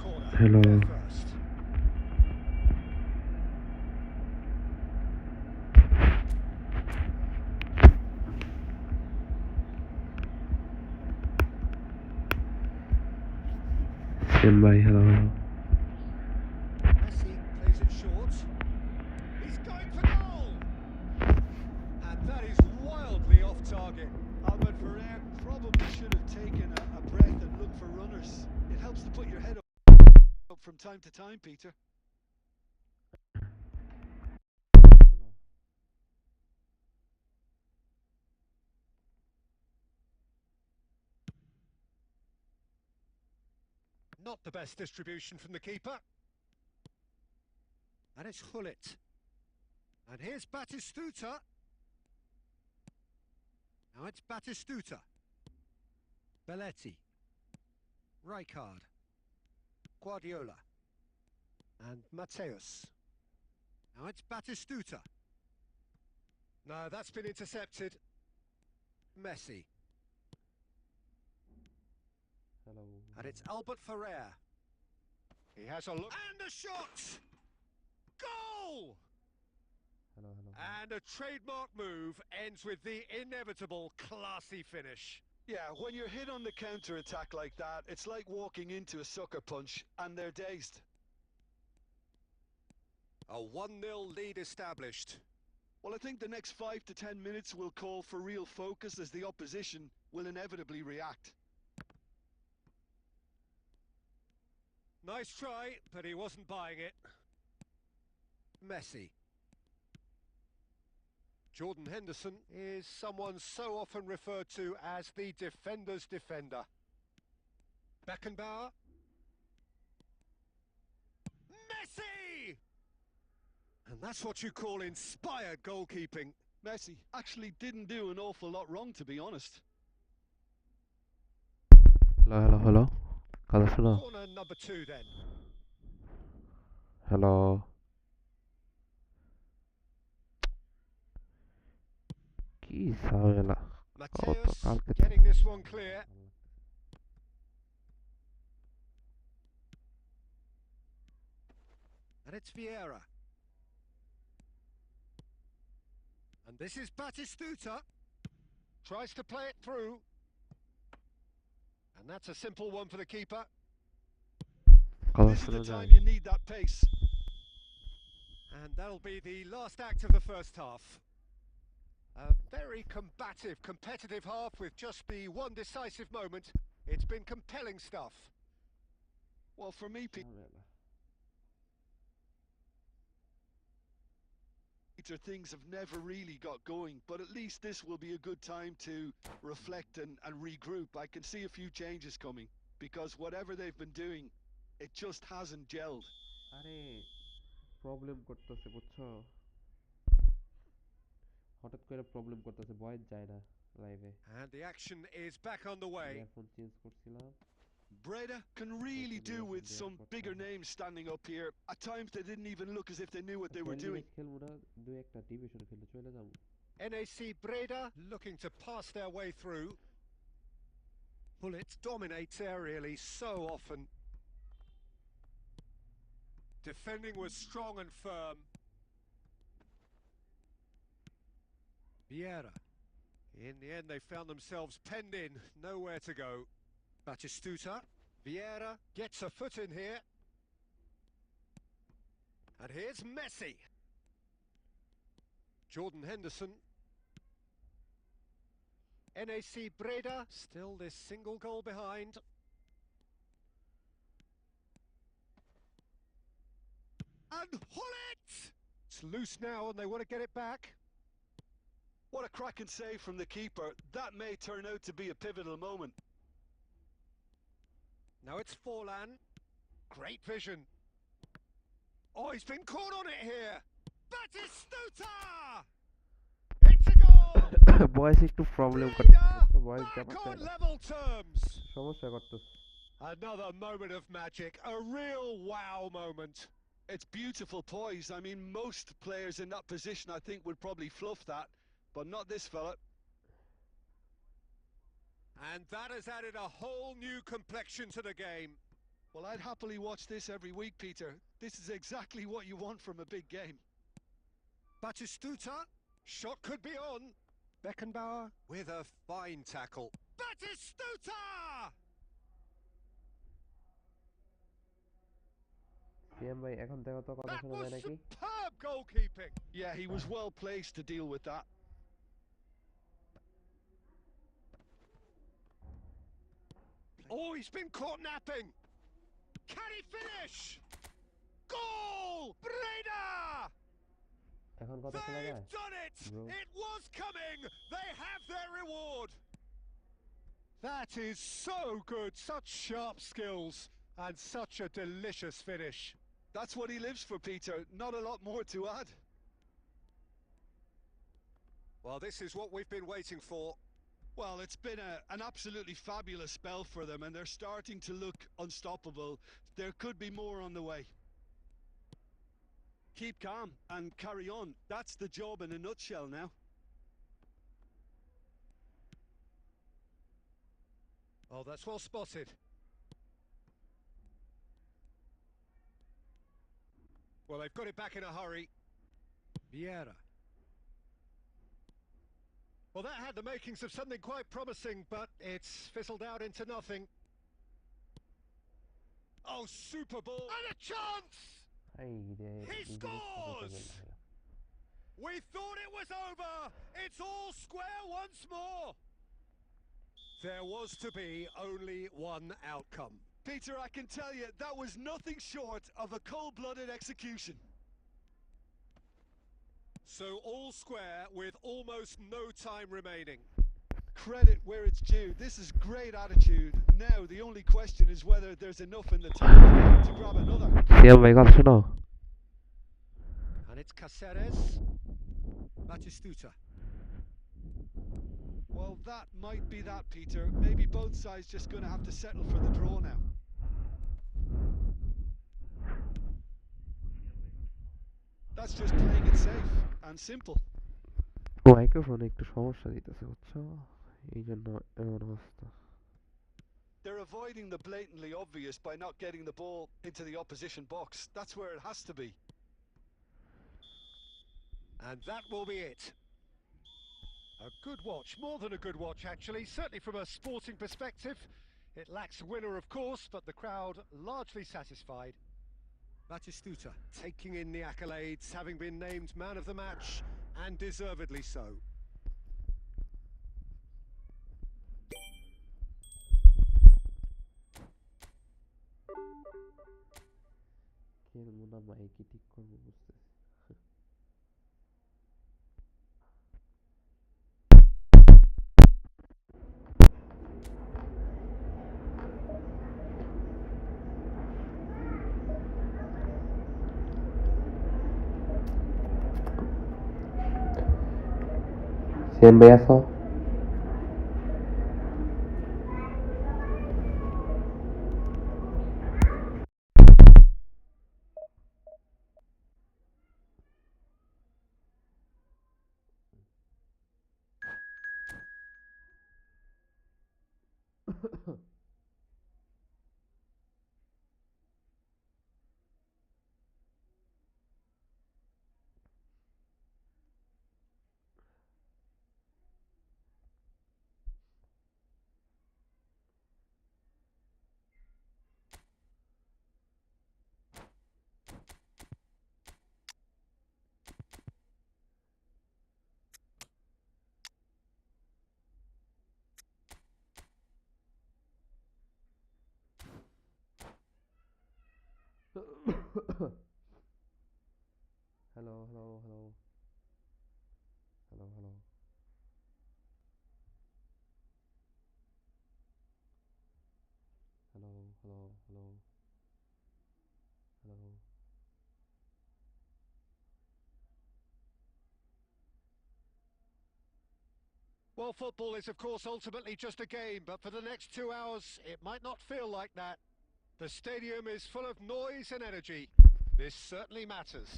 corner. Hello. There first. Stand by, hello. Messi plays it short. He's going for goal! And that is wildly off target. Albert Ferrer probably should have taken a breath and looked for runners. It helps to put your head up from time to time, Peter. Not the best distribution from the keeper. And it's Hullet. And here's Batistuta. Now it's Batistuta. Belletti. Rijkaard. Guardiola. And Mateus. Now it's Batistuta. No, that's been intercepted. Messi. Hello. And it's Albert Ferrer. He has a look. And a shot! Goal! Hello. And a trademark move ends with the inevitable classy finish. Yeah, when you're hit on the counter-attack like that, it's like walking into a sucker punch and they're dazed. A 1-0 lead established. Well, I think the next 5 to 10 minutes will call for real focus as the opposition will inevitably react. Nice try, but he wasn't buying it. Messi. Jordan Henderson is someone so often referred to as the defender's defender. Beckenbauer. Messi! And that's what you call inspired goalkeeping. Messi actually didn't do an awful lot wrong, to be honest. Hello. Hello. Corner number 2 then. Hello. Ki savela. Mateus getting this one clear. And it's Vieira. And this is Batistuta. Tries to play it through. And that's a simple one for the keeper. This is the time you need that pace. And that'll be the last act of the first half. A very combative, competitive half with just the one decisive moment. It's been compelling stuff. Well, for me, Peter, things have never really got going, but at least this will be a good time to reflect and regroup. I can see a few changes coming, because whatever they've been doing, it just hasn't gelled. আরে problem করতেছে বুঝছো হঠাৎ করে problem করতেছে voice যায় না লাইভে And the action is back on the way. Earphone change করছিলাম Breda can really do with some bigger names standing up here. At times they didn't even look as if they knew what they were doing. খেলবো না দুই একটা division খেলতে চলে যাব NAC Breda looking to pass their way through. Hullet dominates aerially so often. Defending was strong and firm. Vieira. In the end, they found themselves penned in, nowhere to go. Batistuta. Vieira gets a foot in here. And here's Messi. Jordan Henderson. NAC Breda still this single goal behind. And Hullet! It's loose now and they want to get it back. What a cracking save from the keeper. That may turn out to be a pivotal moment. Now it's Forlan. Great vision. Oh, he's been caught on it here. Batistuta! It's a goal! Voice একটু problem Breda করতেছে voice back on level terms. সমস্যা করতেছে Another moment of magic, a real wow moment. It's beautiful poise. I mean, most players in that position, I think, would probably fluff that, but not this fella. And that has added a whole new complexion to the game. Well, I'd happily watch this every week, Peter. This is exactly what you want from a big game. Batistuta, shot could be on. Beckenbauer with a fine tackle. Batistuta! CM ভাই এখন দেখো তো কথা That শোনা was যায় নাকি? superb goalkeeping. Yeah, he was well placed to deal with that. Oh, he's been caught napping. Can he finish? Goal! Breda! এখন কথা শোনা যায়? They've done it! Bro. It was coming! They have their reward! That is so good! Such sharp skills and such a delicious finish. That's what he lives for, Peter. Not a lot more to add. Well, this is what we've been waiting for. Well, it's been an absolutely fabulous spell for them, and they're starting to look unstoppable. There could be more on the way. Keep calm and carry on. That's the job in a nutshell now. Oh, that's well spotted. Well, they've got it back in a hurry. Vieira. Well, that had the makings of something quite promising, but it's fizzled out into nothing. Oh, super ball. And a chance! He scores! We thought it was over. It's all square once more. There was to be only one outcome. Peter, I can tell you, that was nothing short of a cold-blooded execution. So all square with almost no time remaining. Credit where it's due. This is great attitude. Now the only question is whether there's enough in the tank to grab another. CM ভাই কথা শোনো? And it's Caceres. Batistuta. Well, that might be that, Peter. Maybe both sides just going to have to settle for the draw now. That's just playing it safe and simple. মাইক্রোফোনে একটু সমস্যা দিতেছে বুঝছো? এই জন্য এমন অবস্থা। They're avoiding the blatantly obvious by not getting the ball into the opposition box. That's where it has to be. And that will be it. A good watch, more than a good watch actually, certainly from a sporting perspective. It lacks a winner of course, but the crowd largely satisfied. Batistuta taking in the accolades, having been named man of the match, and deservedly so. খেলবো না মাইকে ঠিক করবো বুঝতেছি। CM ভাই আছো? Hello, hello, hello. Hello, hello. Hello, hello, hello. Hello. Well, football is of course ultimately just a game, but for the next 2 hours it might not feel like that. The stadium is full of noise and energy. This certainly matters.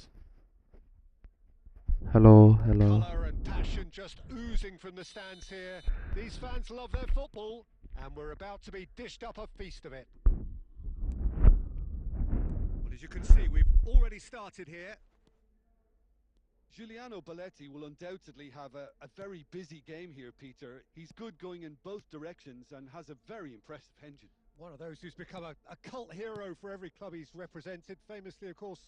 Hello, hello. Colour and passion just oozing from the stands here. These fans love their football, and we're about to be dished up a feast of it. As you can see, we've already started here. Giuliano Belletti will undoubtedly have a very busy game here, Peter. He's good going in both directions and has a very impressive engine. One of those who's become a cult hero for every club he's represented. Famously, of course,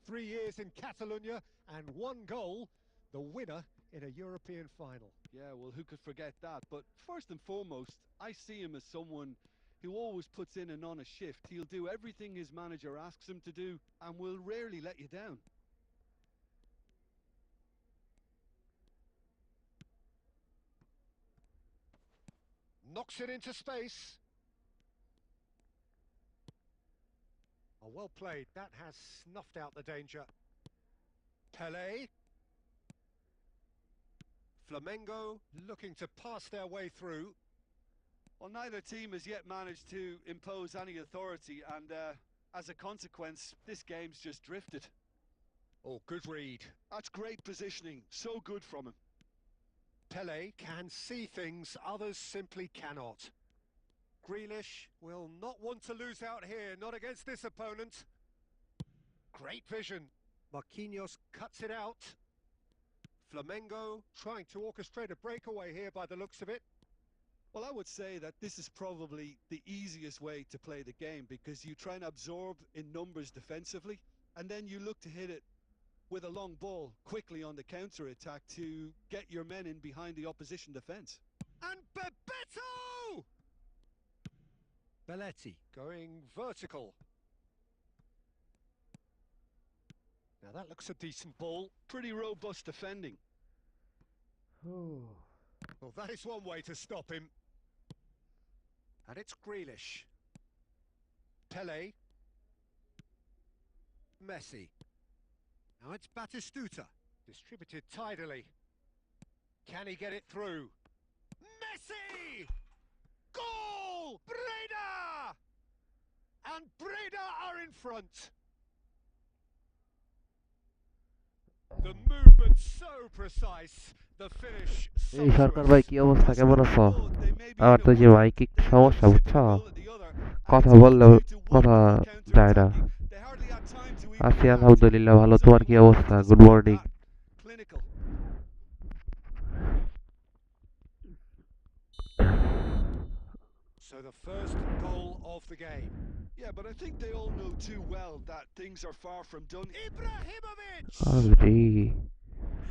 3 years in Catalonia and 1 goal, the winner in a European final. Yeah, well, who could forget that? But first and foremost, I see him as someone who always puts in an honest shift. He'll do everything his manager asks him to do and will rarely let you down. Knocks it into space. Oh, well played. That has snuffed out the danger. Pelé. Flamengo looking to pass their way through. Well, neither team has yet managed to impose any authority, and as a consequence, this game's just drifted. Oh, good read. That's great positioning. So good from him. Pelé can see things others simply cannot. Grealish will not want to lose out here, not against this opponent. Great vision. Marquinhos cuts it out. Flamengo trying to orchestrate a breakaway here by the looks of it. Well, I would say that this is probably the easiest way to play the game, because you try and absorb in numbers defensively, and then you look to hit it with a long ball quickly on the counter-attack to get your men in behind the opposition defence. And Bebeto! Belletti going vertical. Now that looks a decent ball. Pretty robust defending. Oh. Well, that is one way to stop him. And it's Grealish. Pelé. Messi. Now it's Batistuta. Distributed tidily. Can he get it through? Messi! Goal! Breda! And Breda are in front. The movement so precise. The finish এই সরকার ভাই কি অবস্থা, কেমন আছো? They may be আমার in তো a যে way, ভাই কি they সমস্যা may বুঝছো? chip a goal at the other, and কথা it's বললেও 2-2 to 1 কথা with the যায় না। counter-attacking. They hardly had time to even আছি react. আলহামদুলিল্লাহ ভালো, So তোমার he কি went অবস্থা? on to good score morning. that. Clinical. So the first goal of the game. Yeah, but I think they all know too well that things are far from done. Ibrahimovic! আরে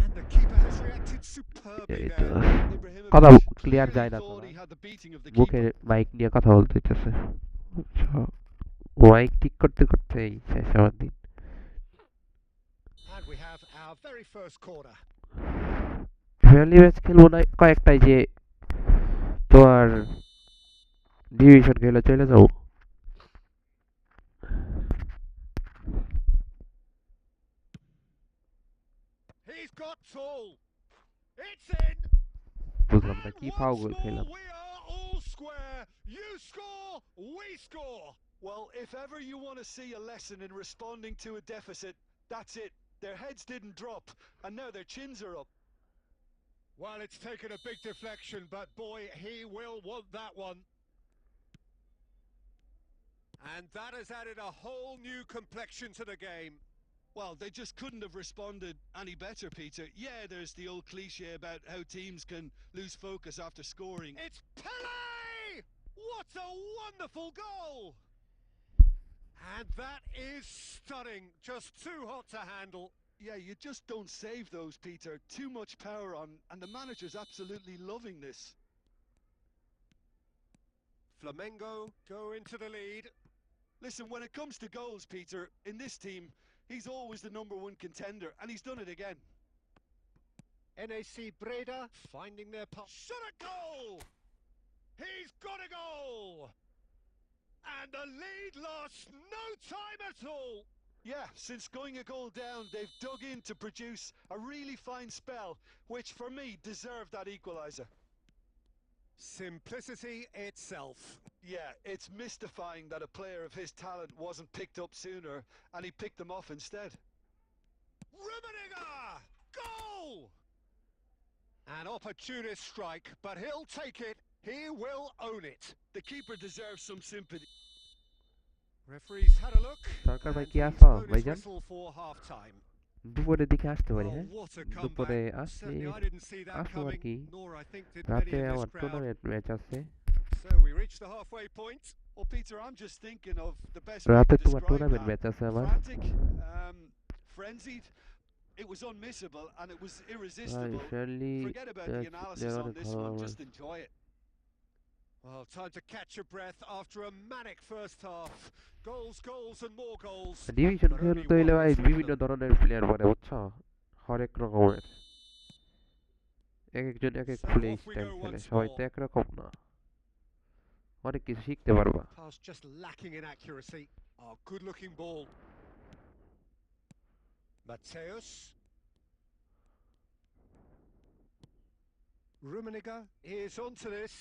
And the keeper has reacted superbly এই তো there. কথা Ibrahimovic clear যায় clearly না তো thought না, he had the beating of the বুকে keeper. Mic নিয়ে কথা বলতে হইতেছে বুঝছো? মাইক ঠিক করতে করতেই শেষ আমার দিন। And we have our very first corner. Friendly match খেলবো না কয়েকটাই, যে তোমার ডিভিশন খেলে চলে যাও। He's got tall. It's in. বুঝলাম না And কি ফাউল once গোল more খেলাম। we are all square. You score, we score. Well, if ever you want to see a lesson in responding to a deficit, that's it. Their heads didn't drop, and now their chins are up. Well, it's taken a big deflection, but boy, he will want that one. And that has added a whole new complexion to the game. Well, they just couldn't have responded any better, Peter. Yeah, there's the old cliche about how teams can lose focus after scoring. It's Pelé! What a wonderful goal! And that is stunning. Just too hot to handle. Yeah, you just don't save those, Peter. Too much power on, and the manager's absolutely loving this. Flamengo go into the lead. Listen, when it comes to goals, Peter, in this team, he's always the #1 contender, and he's done it again. NAC Breda finding their path. Shot a goal! He's got a goal! And the lead lost no time at all. Yeah, since going a goal down, they've dug in to produce a really fine spell, which for me deserved that equaliser. Simplicity itself. Yeah, it's mystifying that a player of his talent wasn't picked up sooner, and he picked them off instead. Rummenigge! Goal! An opportunist strike, but he'll take it. He will own it. The keeper deserves some sympathy. Referee's had a look. সরকার ভাই And কি he's আছো blown his ভাইজান? whistle for half time. দুপুরের দিকে আসতে পারি, Oh, হ্যাঁ? what a দুপুরে comeback. আসলে Certainly I didn't see that আসবো আর coming, কি। nor I think did many রাতে in this আমার crowd. টুর্নামেন্ট ম্যাচ আছে। So we reached the halfway point. Well, Peter, I'm just thinking of the best way রাতে to তোমার describe tournament that. Match আছে আমার। Frantic, frenzied. It was unmissable and it was irresistible. Forget about the analysis on this one, just enjoy it. Well, time to catch your breath after a manic first half. Goals, goals and more goals. Division But only খেলতে হইলে one ভাই was বিভিন্ন relevant. ধরনের player পড়ে, বুঝছো? হরেক রকমের। এক একজন এক এক So play off we style go খেলে, once সবাই more. তো একরকম না। অনেক কিছু শিখতে পারবা। Pass just lacking in accuracy. Oh, good looking ball. Mateus. Rummenigge is onto this.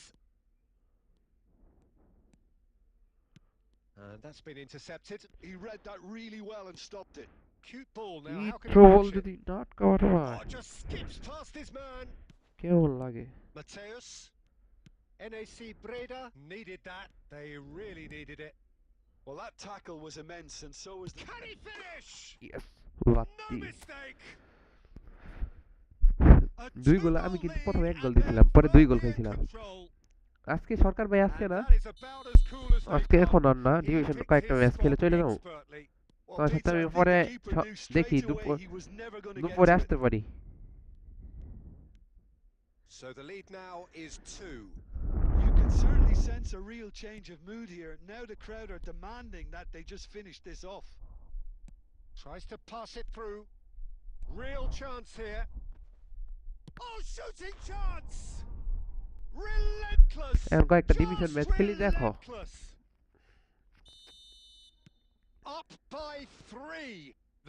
And that's been intercepted. He read that really well and stopped it. Cute ball now. How can he প্রবল catch it? যদি not cover হয় Oh, just skips past his man. কেমন লাগে? Mateus. NAC Breda needed that. They really needed it. Well, that tackle was immense, and so was the... Can he finish? Yes, No বাতি। mistake. A দুই গোল, আমি two-goal কিন্তু lead প্রথমে এক গোল and দিছিলাম, they're পরে দুই গোল firmly in খাইছিলাম। control. আজকে সরকার ভাই আসছে And না, that is about as cool as they আজকে এখন come. আর না, He ডিভিশন picked কয়েকটা his ম্যাচ খেলে spot চলে যাবো। expertly. Well, তোমার সাথে Peter, I আমি think পরে the keeper knew দেখি straight away he was never going to get দুপুরে to আসতে it. পারি। So the lead now is 2. You can certainly sense a real change of mood here. Now the crowd are demanding that they just finish this off. Tries to pass it through. Real chance here. Oh, shooting chance! Relentless! এখন কয়েকটা division Just match খেলি, দেখো। relentless! Up by 3.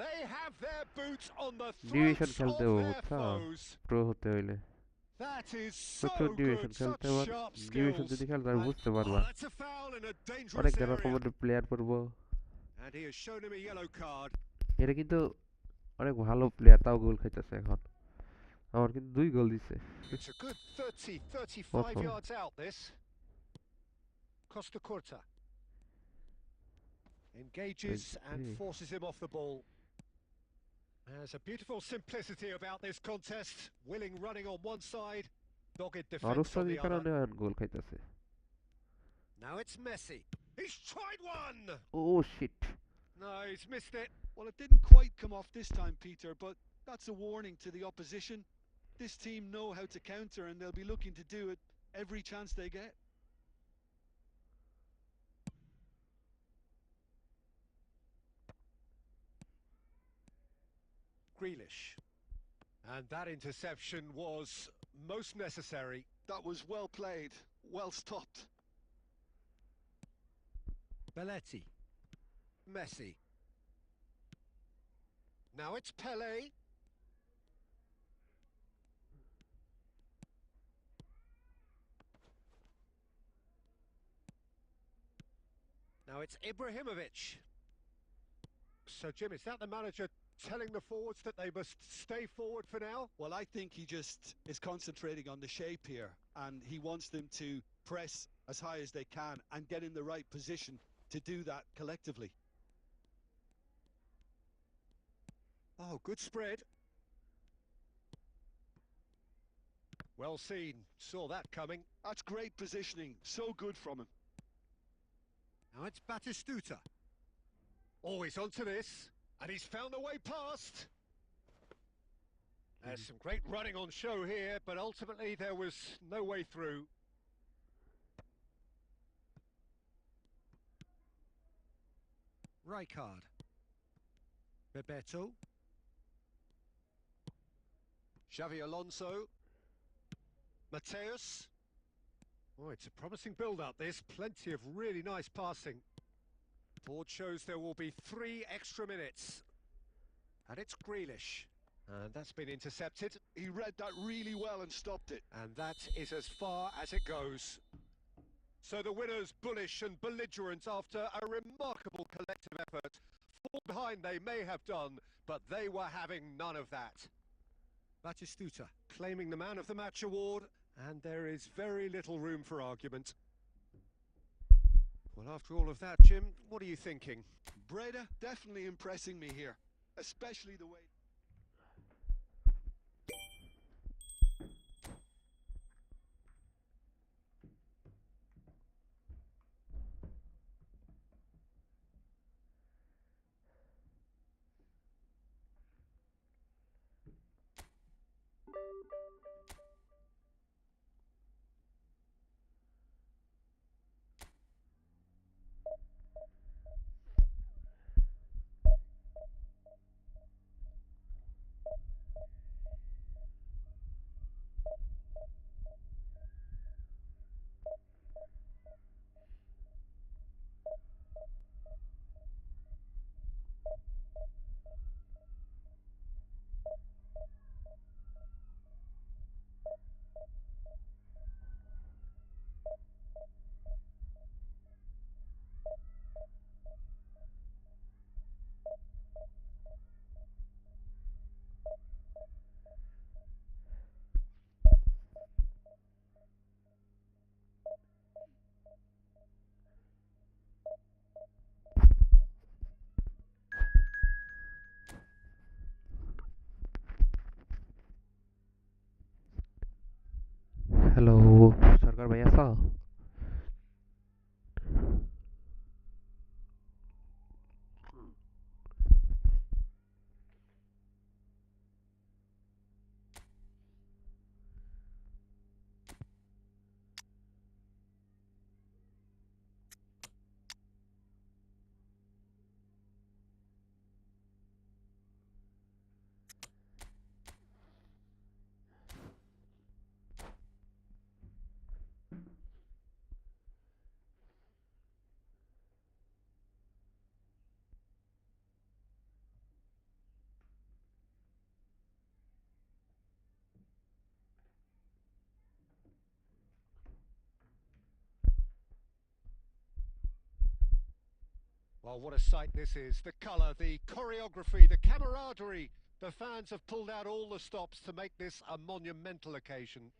They have their boots on the division throats খেলতে of হবে, their বুঝছো? foes. Pro হতে হইলে That is প্রচুর so ডিভিশন good, খেলতে such হবে। sharp division skills. যদি খেলতে আর বুঝতে পারবা, Oh, that's a foul in a dangerous অনেক area. রকমের প্লেয়ার পড়বো। And he has shown him a yellow card. এটা কিন্তু অনেক ভালো প্লেয়ার, তাও গোল খাইতেছে এখন। আমার কিন্তু দুই গোল দিছে। It's a good 35 Awesome. yards out, this. Costa Curta engages and forces him off the ball. There's a beautiful simplicity about this contest. Willing running on one side, dogged defence on the other. গোল খাইতেছে। Now it's Messi. He's tried one! Oh shit. No, he's missed it. Well, it didn't quite come off this time, Peter, but that's a warning to the opposition. This team know how to counter and they'll be looking to do it every chance they get. Grealish. And that interception was most necessary. That was well played, well stopped. Belletti. Messi. Now it's Pele. Now it's Ibrahimovic. So, Jim, is that the manager telling the forwards that they must stay forward for now? Well, I think he just is concentrating on the shape here, and he wants them to press as high as they can and get in the right position to do that collectively. Oh, good spread. Well seen. Saw that coming. That's great positioning. So good from him. Now it's Batistuta. Oh, he's onto this. And he's found a way past. There's some great running on show here, but ultimately there was no way through. Rijkaard. Bebeto. Xavi Alonso. Mateus. Oh, it's a promising build-up, this. Plenty of really nice passing. Board shows there will be 3 extra minutes. And it's Grealish. And that's been intercepted. He read that really well and stopped it. And that is as far as it goes. So the winners bullish and belligerent after a remarkable collective effort. Fall behind they may have done, but they were having none of that. Batistuta claiming the Man of the Match award, and there is very little room for argument. Well, after all of that, Jim, what are you thinking? Breda definitely impressing me here, especially the way... hello सरकार भैया सा Well, what a sight this is. The colour, the choreography, the camaraderie. The fans have pulled out all the stops to make this a monumental occasion.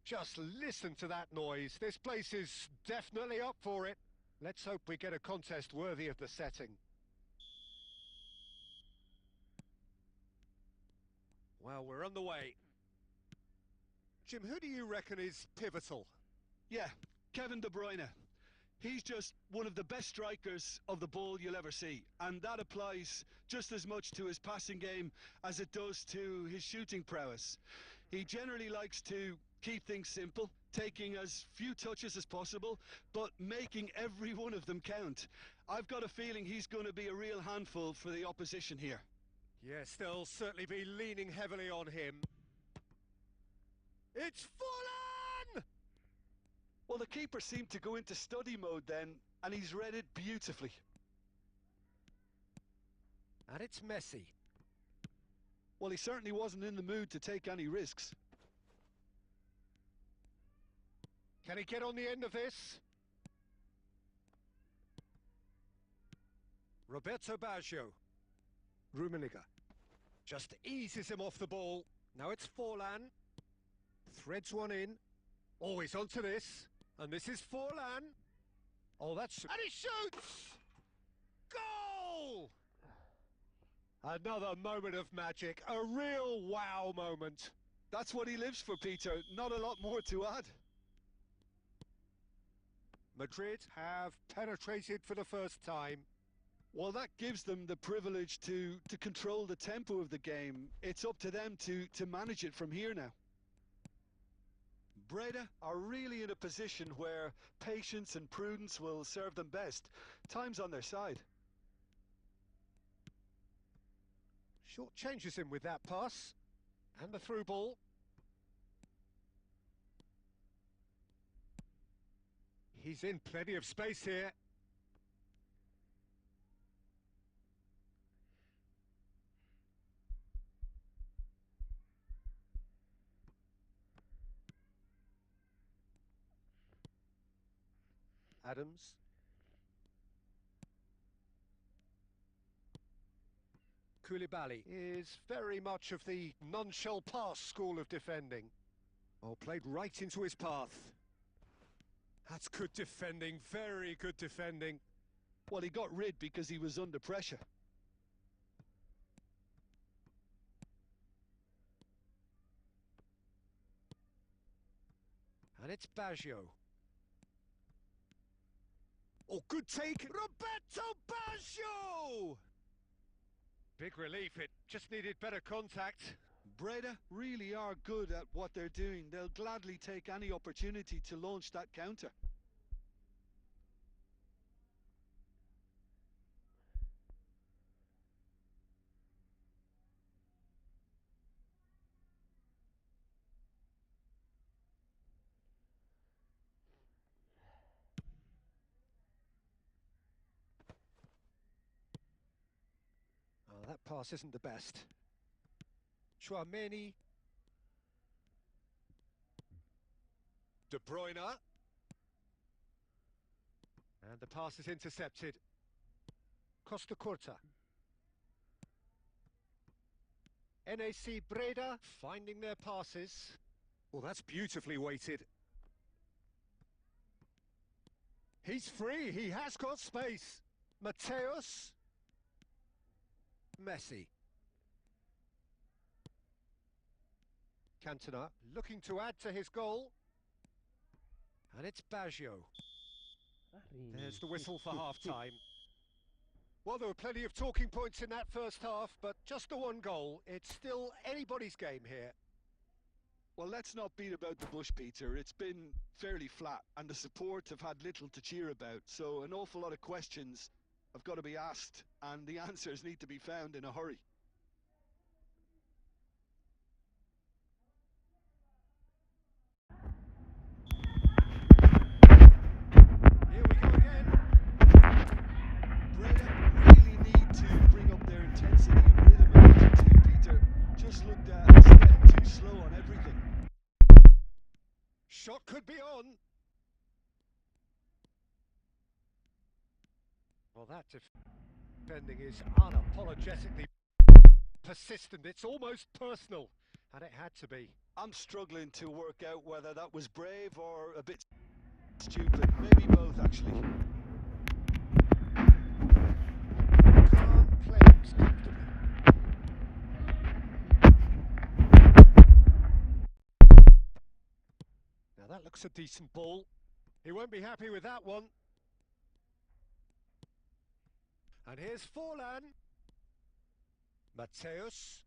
Just listen to that noise. This place is definitely up for it. Let's hope we get a contest worthy of the setting. Well, we're on the way. Jim, who do you reckon is pivotal? Yeah, Kevin De Bruyne. He's just one of the best strikers of the ball you'll ever see, and that applies just as much to his passing game as it does to his shooting prowess. He generally likes to keep things simple, taking as few touches as possible, but making every one of them count. I've got a feeling he's going to be a real handful for the opposition here. Yes, they'll certainly be leaning heavily on him. It's Fulham! Well, the keeper seemed to go into study mode then, and he's read it beautifully. And it's Messi. Well, he certainly wasn't in the mood to take any risks. Can he get on the end of this? Roberto Baggio. Rummenigge. Just eases him off the ball. Now it's Forlan. Threads one in. Oh, he's onto this. And this is Forlan. Oh, that's... And he shoots! Goal! Another moment of magic. A real wow moment. That's what he lives for, Peter. Not a lot more to add. Madrid have penetrated for the first time. Well, that gives them the privilege to control the tempo of the game. It's up to them to manage it from here now. Breda are really in a position where patience and prudence will serve them best. Time's on their side. Short changes him with that pass. And the through ball. He's in plenty of space here. Adams. Koulibaly is very much of the none-shall-pass school of defending. Oh, played right into his path. That's good defending, very good defending. Well, he got rid because he was under pressure. And it's Baggio. Oh, good take. Roberto Baggio! Big relief, it just needed better contact. Breda really are good at what they're doing. They'll gladly take any opportunity to launch that counter. Oh, that pass isn't the best. Chouameni. De Bruyne. And the pass is intercepted. Costa Curta. NAC Breda finding their passes. Well, that's beautifully weighted. He's free, he has got space. Mateus. Messi. Cantona looking to add to his goal. And it's Baggio. There's the whistle for half-time. Well, there were plenty of talking points in that first half, but just the one goal. It's still anybody's game here. Well, let's not beat about the bush, Peter. It's been fairly flat, and the support have had little to cheer about. So an awful lot of questions have got to be asked, and the answers need to be found in a hurry. Here we go again. Breda really need to bring up their intensity and rhythm of the team, Peter. Just looked a step too slow on everything. Shot could be on. Well, that defending is unapologetically persistent. It's almost personal, and it had to be. I'm struggling to work out whether that was brave or a bit stupid. Maybe both, actually. Calm claims comfortably. Now that looks a decent ball. He won't be happy with that one. And here's Forlan. Mateus.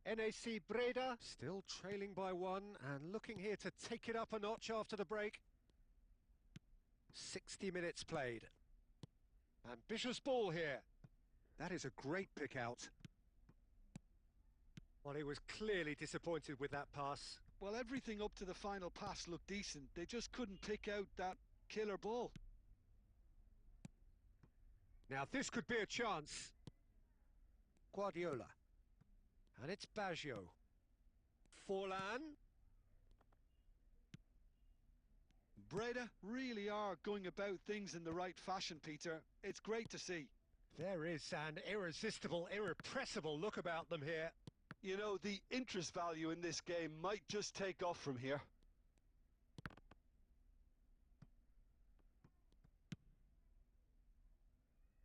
NAC Breda still trailing by one and looking here to take it up a notch after the break. 60 minutes played. Ambitious ball here. That is a great pick out. Well, he was clearly disappointed with that pass. Well, everything up to the final pass looked decent. They just couldn't pick out that killer ball. Now this could be a chance. Guardiola. And it's Baggio. Forlan. Breda really are going about things in the right fashion, Peter. It's great to see. There is an irresistible, irrepressible look about them here. You know, the interest value in this game might just take off from here.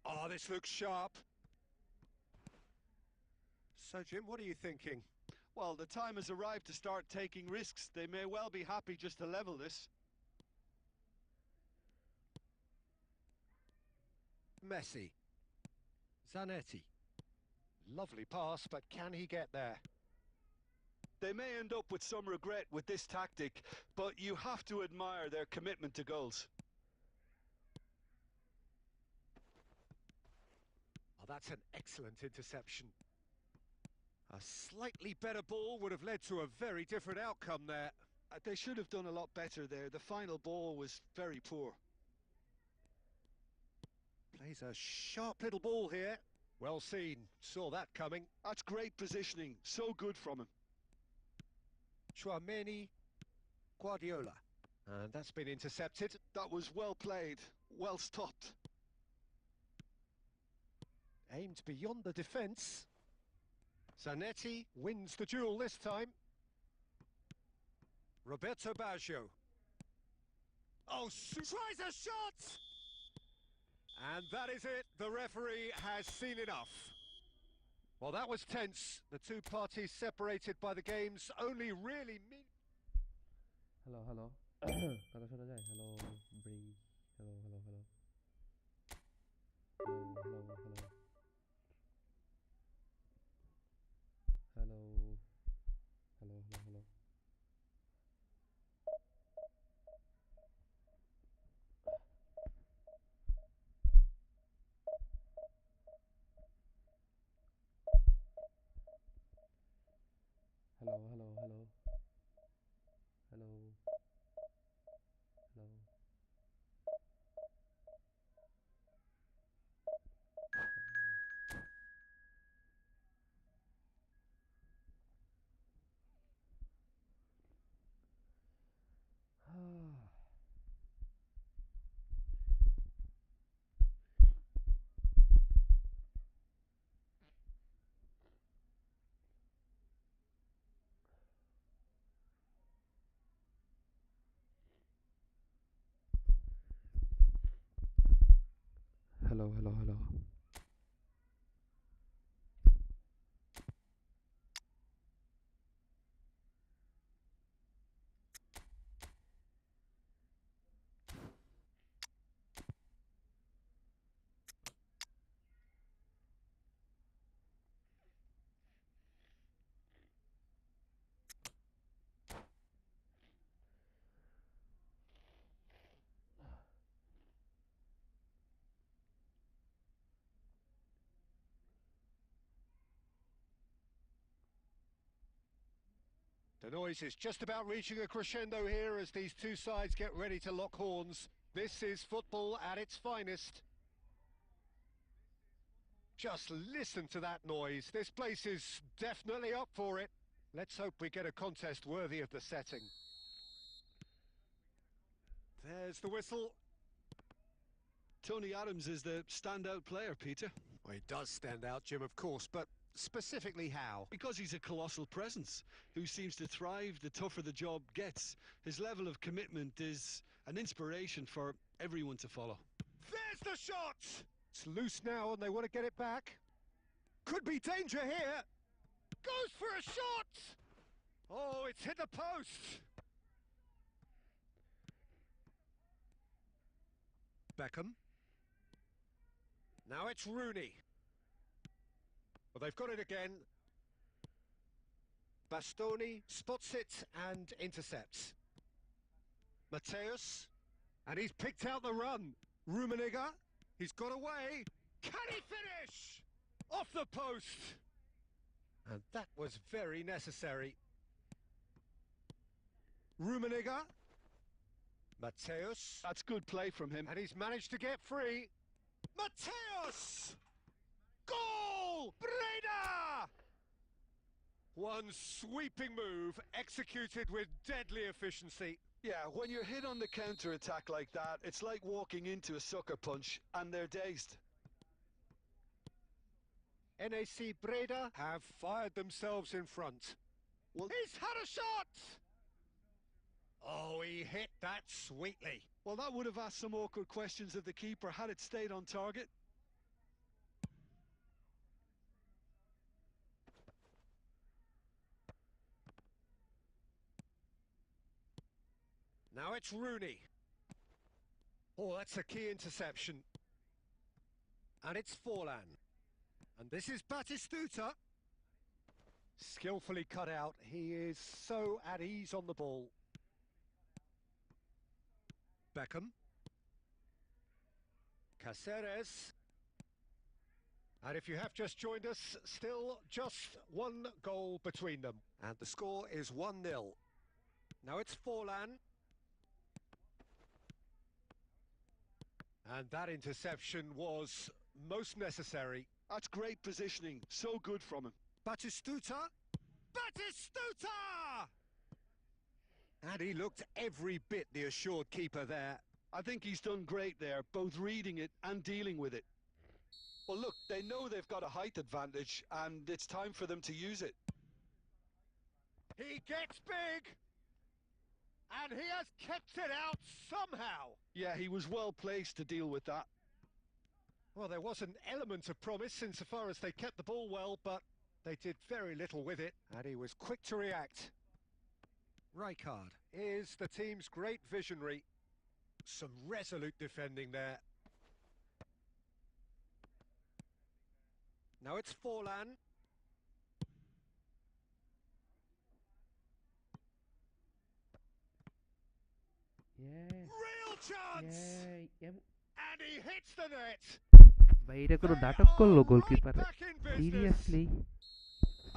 Oh, this looks sharp. So, Jim, what are you thinking? Well, the time has arrived to start taking risks. They may well be happy just to level this. Messi. Zanetti. Lovely pass, but can he get there? They may end up with some regret with this tactic, but you have to admire their commitment to goals. Oh, that's an excellent interception. A slightly better ball would have led to a very different outcome there. They should have done a lot better there. The final ball was very poor. Plays a sharp little ball here. Well seen. Saw that coming. That's great positioning. So good from him. Chouameni. Guardiola. And that's been intercepted. That was well played. Well stopped. Aimed beyond the defence. Zanetti wins the duel this time. Roberto Baggio. Oh, tries a shot! And that is it. The referee has seen enough. Well, that was tense. The two parties separated by the game's only really hello hello কথা শোনা যায়? Hello ব্রি, hello hello hello hello hello hello hello hello hello hello hello hello hello hello hello hello hello hello The noise is just about reaching a crescendo here as these two sides get ready to lock horns. This is football at its finest. Just listen to that noise. This place is definitely up for it. Let's hope we get a contest worthy of the setting. There's the whistle. Tony Adams is the standout player, Peter. Well, he does stand out, Jim, of course, but specifically how? Because he's a colossal presence who seems to thrive the tougher the job gets. His level of commitment is an inspiration for everyone to follow. There's the shot! It's loose now and they want to get it back. Could be danger here. Goes for a shot! Oh, it's hit the post. Beckham. Now it's Rooney. Well, they've got it again. Bastoni spots it and intercepts. Mateus. And he's picked out the run. Rummenigge. He's got away. Can he finish? Off the post. And that was very necessary. Rummenigge. Mateus. That's good play from him. And he's managed to get free. Mateus! Goal! Breda! One sweeping move executed with deadly efficiency. Yeah, when you're hit on the counter-attack like that, it's like walking into a sucker punch and they're dazed. NAC Breda have fired themselves in front. Well, He's had a shot! Oh, he hit that sweetly. well, that would have asked some awkward questions of the keeper had it stayed on target. Now it's Rooney. Oh, that's a key interception. And it's Forlan. And this is Batistuta. Skillfully cut out. He is so at ease on the ball. Beckham. Caceres. And if you have just joined us, still just one goal between them. And the score is 1-0. Now it's Forlan. And that interception was most necessary. That's great positioning. So good from him. Batistuta. Batistuta! And he looked every bit the assured keeper there. I think he's done great there, both reading it and dealing with it. Well, look, they know they've got a height advantage, and it's time for them to use it. He gets big. And he has kept it out somehow. Yeah, he was well placed to deal with that. Well, there was an element of promise insofar as they kept the ball well, but they did very little with it, and he was quick to react. Rijkaard is the team's great visionary. Some resolute defending there. Now it's Forlan. Real chance! And he hits the net. ভাই এটা কোনো নাটক করলো goalkeeper seriously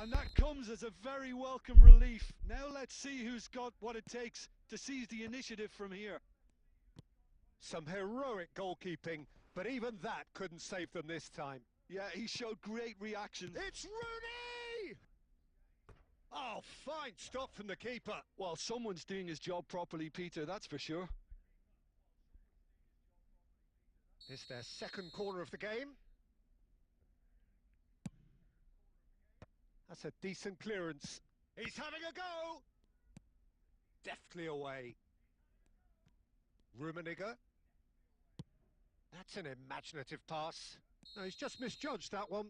And that comes as a very welcome relief. Now let's see who's got what it takes to seize the initiative from here. Some heroic goalkeeping, but even that couldn't save them this time. Yeah, he showed great reaction. It's Rooney! Oh, fine stop from the keeper. Well, someone's doing his job properly, Peter, that's for sure. It's their second corner of the game. That's a decent clearance. He's having a go! Deftly away. Rummenigge. That's an imaginative pass. No, he's just misjudged that one.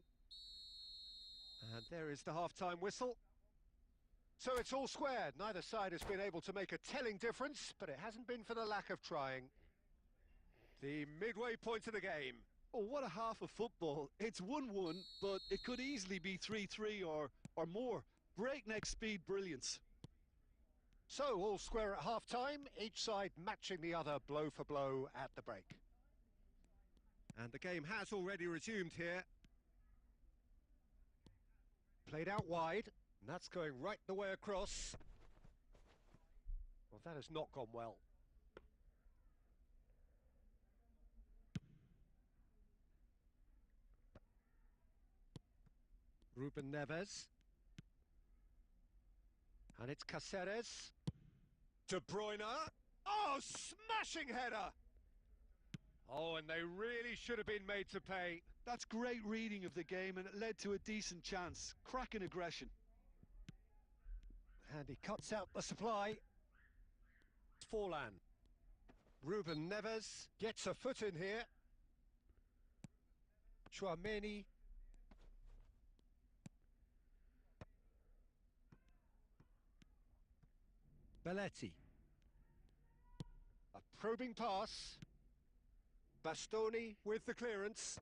And there is the half-time whistle. So it's all square. Neither side has been able to make a telling difference, but it hasn't been for the lack of trying. The midway point of the game. Oh, what a half of football. It's 1-1, but it could easily be 3-3 or more. Breakneck speed brilliance. So, all square at half-time, each side matching the other blow for blow at the break. And the game has already resumed here. Played out wide, and that's going right the way across. Well, that has not gone well. Ruben Neves. And it's Cáceres. De Bruyne. Oh, smashing header! Oh, and they really should have been made to pay. That's great reading of the game, and it led to a decent chance. Cracking aggression. And he cuts out the supply. Forlan. Ruben Neves gets a foot in here. Chouameni. Belletti. A probing pass. Bastoni with the clearance.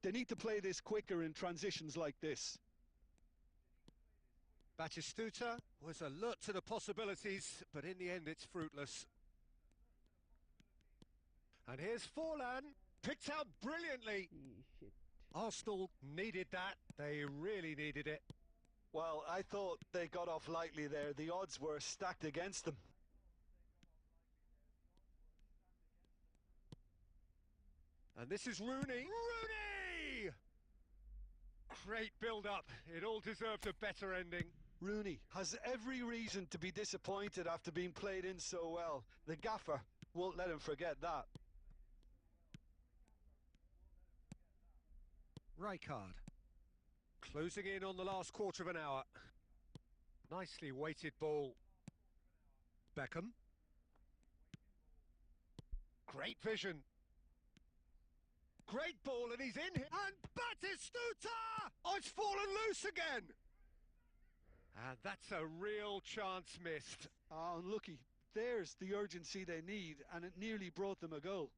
They need to play this quicker in transitions like this. Batistuta was alert to the possibilities, but in the end it's fruitless. And here's Forlan, picked out brilliantly. Arsenal needed that, they really needed it. Well, I thought they got off lightly there. The odds were stacked against them. And this is Rooney. Rooney! Great build-up. It all deserved a better ending. Rooney has every reason to be disappointed after being played in so well. The gaffer won't let him forget that. Rijkaard. Closing in on the last quarter of an hour. Nicely weighted ball. Beckham. Great vision. Great ball, and he's in here. And Batistuta! Oh, it's fallen loose again. And that's a real chance missed. Ah, unlucky. There's the urgency they need, and it nearly brought them a goal.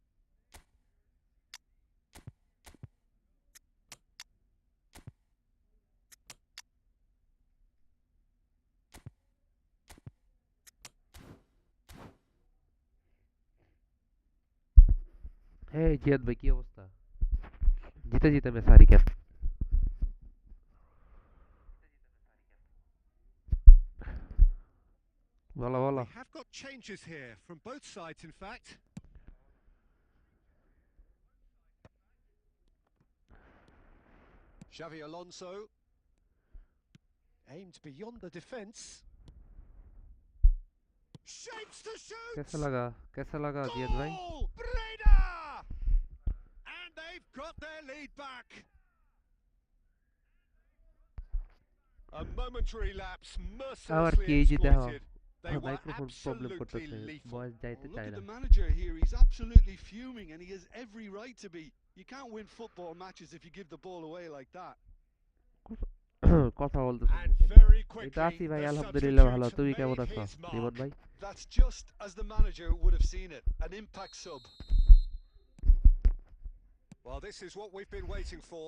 এই জিয়াদ ভাই কি অবস্থা জিতে জিতে মে সারি cap বলো বলো We have got changes here from both sides, in fact. Xavi Alonso aimed beyond the defence. Shapes to shoot. कैसा लगा जियाद भाई Breda! And they've got their lead back. A momentary lapse আবার mercilessly কি এই যে দেখো exploited. They were microphone problem absolutely করতেছে, lethal. Voice যাইতে Oh, look চায় at না। the manager here. He's absolutely fuming, and he has every right to be. You can't win football matches if you give the ball away like that. কথা বলতেছে And মুখে দিয়া। very এই তো আছি quickly, ভাই, the আলহামদুলিল্লাহ ভালো। substitute তুমি কেমন made আছো his রিমন mark. ভাই? That's just as the manager would have seen it. An impact sub. Well, this is what we've been waiting for.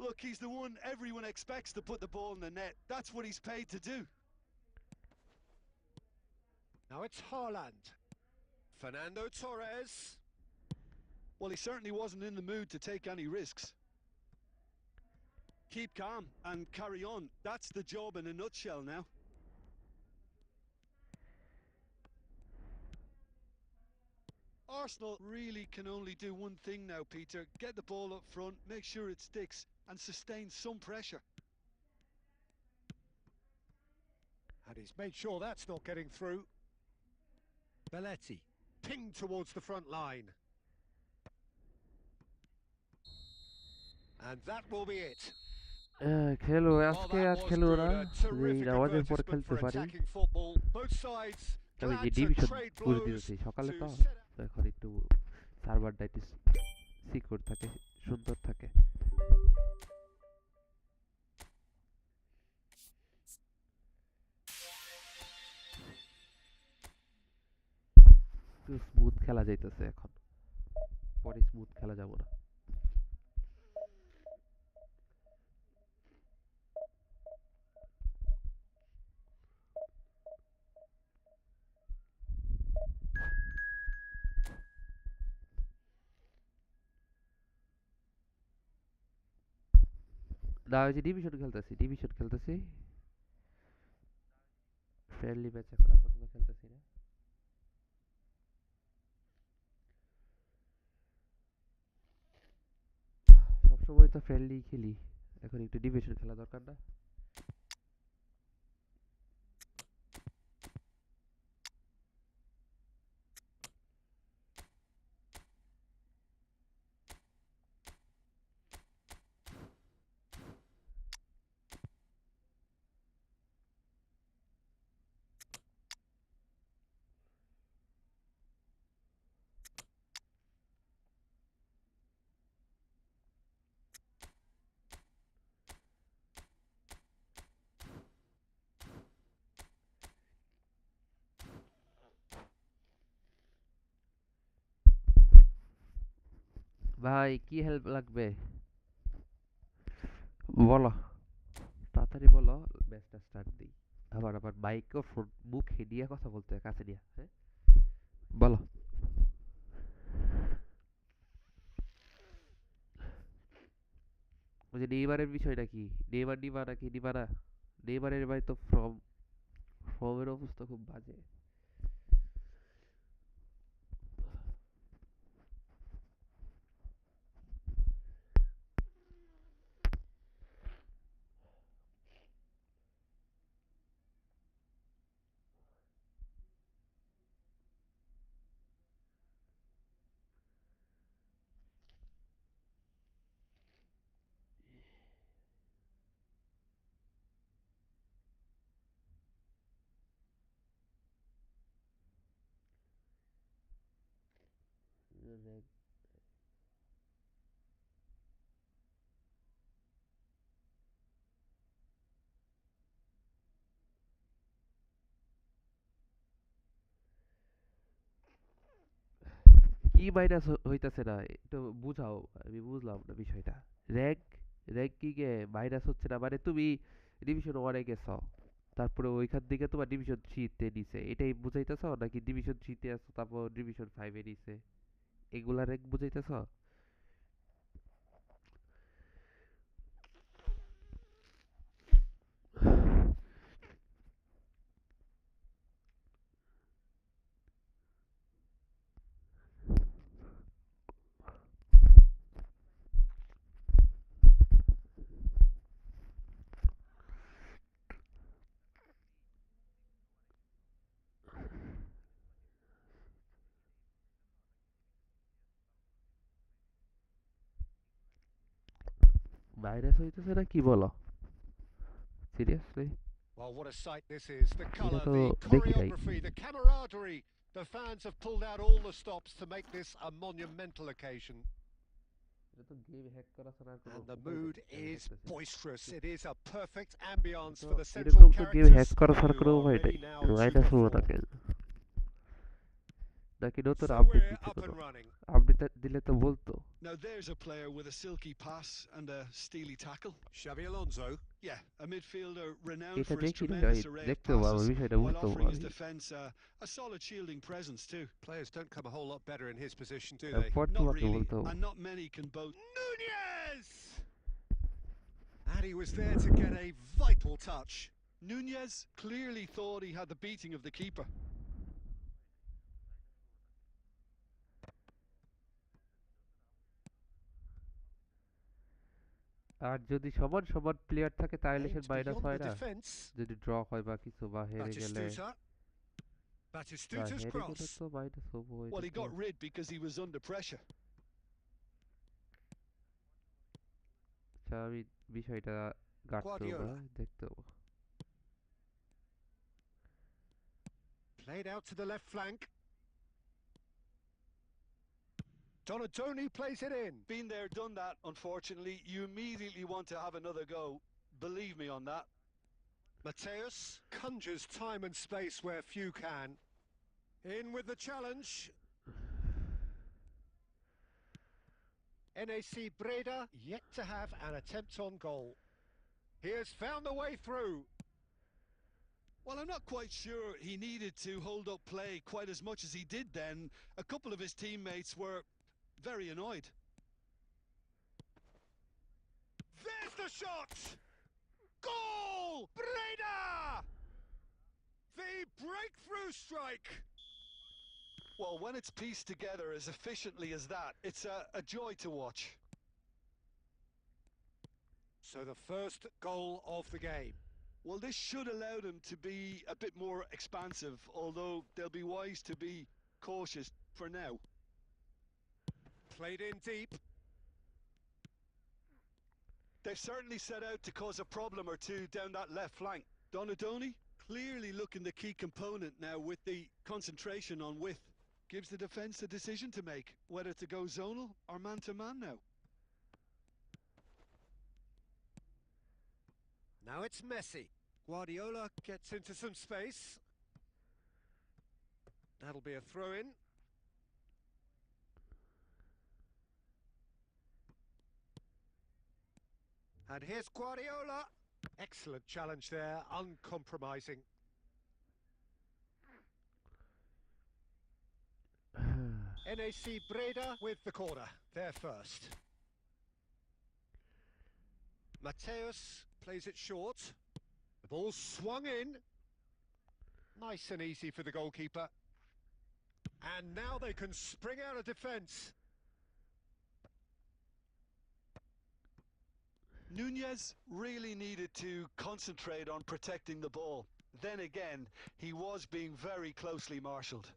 Look, he's the one everyone expects to put the ball in the net. That's what he's paid to do. Now it's Haaland. Fernando Torres. Well, he certainly wasn't in the mood to take any risks. Keep calm and carry on. That's the job in a nutshell now. Arsenal really can only do one thing now, Peter. Get the ball up front, make sure it sticks, and sustain some pressure. And he's made sure that's not getting through. Belletti, pinged towards the front line. And that will be it. খেলো Well, আজকে, that আজ was খেলো good. না, A যে terrific নামাজের পর advertisement খেলতে for পারি। attacking football. Both sides আমি যে glad to ডিভিশন trade করে blows দিতেছি সকালে, to তো set up. এখন একটু সার্ভারটা একটু সিকিউর থাকে, সুন্দর থাকে। স্মুথ খেলা যাইতেছে এখন, পরে স্মুথ খেলা যাব না। না, ওই যে ডিভিশন খেলতেছি, ফ্রেন্ডলি ম্যাচ এখন আপাতত খেলতেছি না। সবসময় তো ফ্রেন্ডলি খেলি, এখন একটু ডিভিশন খেলা দরকার না? ভাই কি হেল্প লাগবে বলো, তাড়াতাড়ি বলো, ম্যাচটা স্টার্ট দিই। আবার মাইক্রোফোন মুখে নিয়ে কথা বলতে হয়, কাছে নিয়ে। হ্যাঁ বলো। ওই যে নেইমারের বিষয়টা কি? নেইমার নিবা নাকি নিবা না? নেইমারের ভাই তো ফর্মের অবস্থা খুব বাজে। কি মাইনাস হইতাছে না একটু বুঝাও, আমি বুঝলাম না বিষয়টা। র্যাঙ্ক র্যাঙ্কিংয়ে মাইনাস হচ্ছে না মানে তুমি ডিভিশন ওয়ানে গেছো, তারপরে ওইখান থেকে তোমার ডিভিশন থ্রিতে নিছে, এটাই বুঝাইতেছ? নাকি ডিভিশন থ্রিতে আছো তারপর ডিভিশন ফাইভে নিছে, এগুলা র্যাঙ্ক বুঝাইতেছ? মাইনাস হইতেছে না কি বলো, seriously? Well, what a sight this is. The colour, তো the দেখি নাই। choreography, the camaraderie. The fans have pulled out all the stops to make this a monumental occasion. এটা তো গেম হ্যাক করা ছাড়া আর কোনো And the উপায় নেই, mood আমি is দেখতেছি। boisterous. It is a perfect ambience তো for the এরকম central তো গেম হ্যাক characters করা ছাড়া কোনো who are উপায় নেই। ready now to মাইনাস হলো perform. নাকি? নাকি নতুন So আপডেট we're দিচ্ছে up and কোনো? running. আপডেট দিলে তো বলতো। Now there's a player with a silky pass and a steely tackle. Xabi Alonso. Yeah, a midfielder renowned এটা for his দেখি নাই, tremendous array of দেখতেও পাবো, passes বিষয়টা while বুঝতেও offering his পারি। defence a solid shielding presence too. Players don't come a whole lot better in his position, do R they? পর Not তোমাকে really, বলতেও। and not many can boast. Nunez! And he was there to get a vital touch. Nunez clearly thought he had the beating of the keeper. আর যদি সমান সমান player থাকে তাহলে সে Aimed minus beyond হয় the না, defence. যদি draw হয় বা কিছু বা হেরে গেলে। Batistuta. না, Batistuta's হেরে গেলে cross. তো মাইনাস হবো। Well, he got rid because he was under pressure. আচ্ছা, আমি বিষয়টা গাঁটতে Guardiola. দেখতে হবো। Played out to the left flank. Donatoni plays it in. Been there, done that, unfortunately. You immediately want to have another go. Believe me on that. Mateus conjures time and space where few can. In with the challenge. NAC Breda yet to have an attempt on goal. He has found the way through. Well, I'm not quite sure he needed to hold up play quite as much as he did then. A couple of his teammates were very annoyed. There's the shot! Goal! Breda! The breakthrough strike! Well, when it's pieced together as efficiently as that, it's a joy to watch. So the first goal of the game. Well, this should allow them to be a bit more expansive, although they'll be wise to be cautious for now. Played in deep. They've certainly set out to cause a problem or two down that left flank. Donadoni clearly looking the key component now with the concentration on width. Gives the defence a decision to make, whether to go zonal or man-to-man now. Now it's Messi. Guardiola gets into some space. That'll be a throw-in. And here's Guardiola. Excellent challenge there, uncompromising. NAC Breda with the corner, there first. Mateus plays it short. The ball swung in. Nice and easy for the goalkeeper. And now they can spring out of defence. Nunez really needed to concentrate on protecting the ball. Then again, he was being very closely marshalled.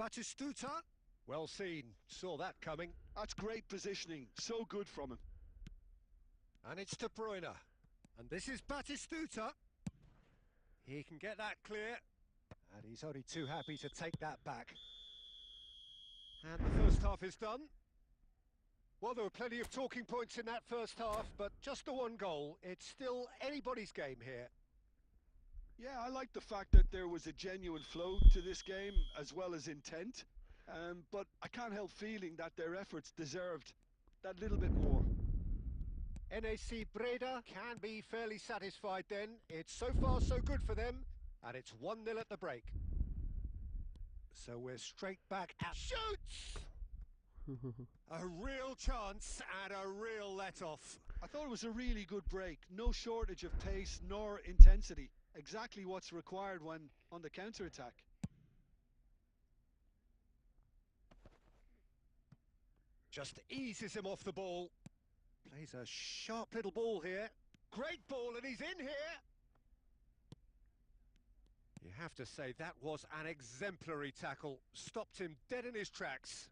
Batistuta, well seen, saw that coming. That's great positioning, so good from him. And it's De Bruyne. And this is Batistuta. He can get that clear. And he's only too happy to take that back. And the first half is done. Well, there were plenty of talking points in that first half, but just the one goal. It's still anybody's game here. Yeah, I like the fact that there was a genuine flow to this game as well as intent. But I can't help feeling that their efforts deserved that little bit more. NAC Breda can be fairly satisfied then. It's so far so good for them, and it's 1-0 at the break. So we're straight back at shoots! A real chance and a real let-off. I thought it was a really good break. No shortage of pace nor intensity. Exactly what's required when on the counter-attack. Just eases him off the ball. Plays a sharp little ball here. Great ball, and he's in here. You have to say that was an exemplary tackle. Stopped him dead in his tracks.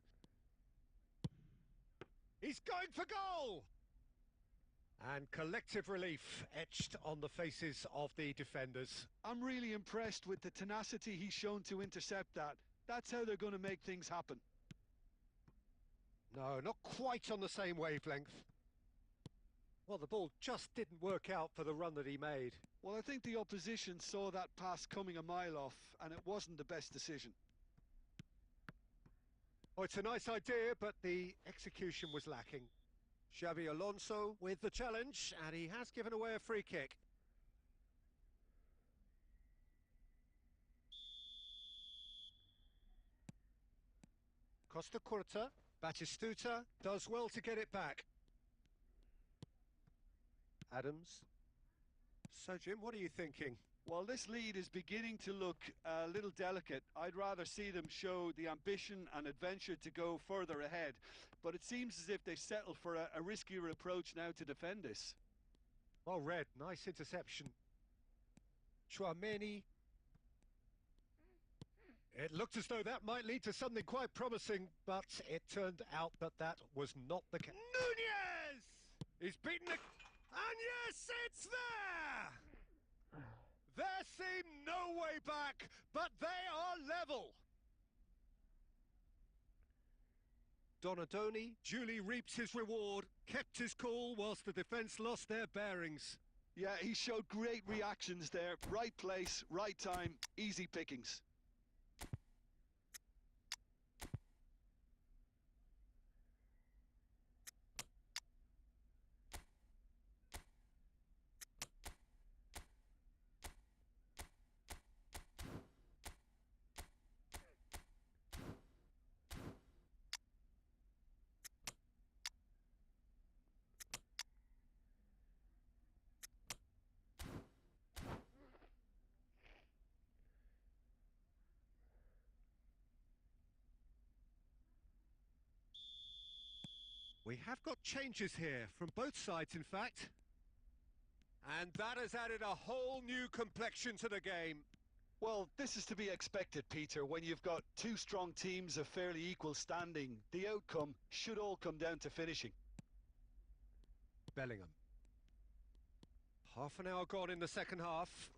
He's going for goal! And collective relief etched on the faces of the defenders. I'm really impressed with the tenacity he's shown to intercept that. That's how they're going to make things happen. No, not quite on the same wavelength. Well, the ball just didn't work out for the run that he made. Well, I think the opposition saw that pass coming a mile off, and it wasn't the best decision. Oh, it's a nice idea, but the execution was lacking. Xavi Alonso with the challenge, and he has given away a free kick. Costa Curta, Batistuta does well to get it back. Adams. So, Jim, what are you thinking? Well, this lead is beginning to look a little delicate. I'd rather see them show the ambition and adventure to go further ahead. But it seems as if they settle for a riskier approach now to defend this. Well read, nice interception. Chouameni. It looked as though that might lead to something quite promising, but it turned out that that was not the case. Nunez! He's beaten it, and yes, it's there! There seemed no way back, but they are level. Donadoni duly reaps his reward, kept his cool whilst the defence lost their bearings. Yeah, he showed great reactions there. Right place, right time, easy pickings. We have got changes here, from both sides in fact. And that has added a whole new complexion to the game. Well, this is to be expected, Peter. When you've got two strong teams of fairly equal standing, the outcome should all come down to finishing. Bellingham. Half an hour gone in the second half.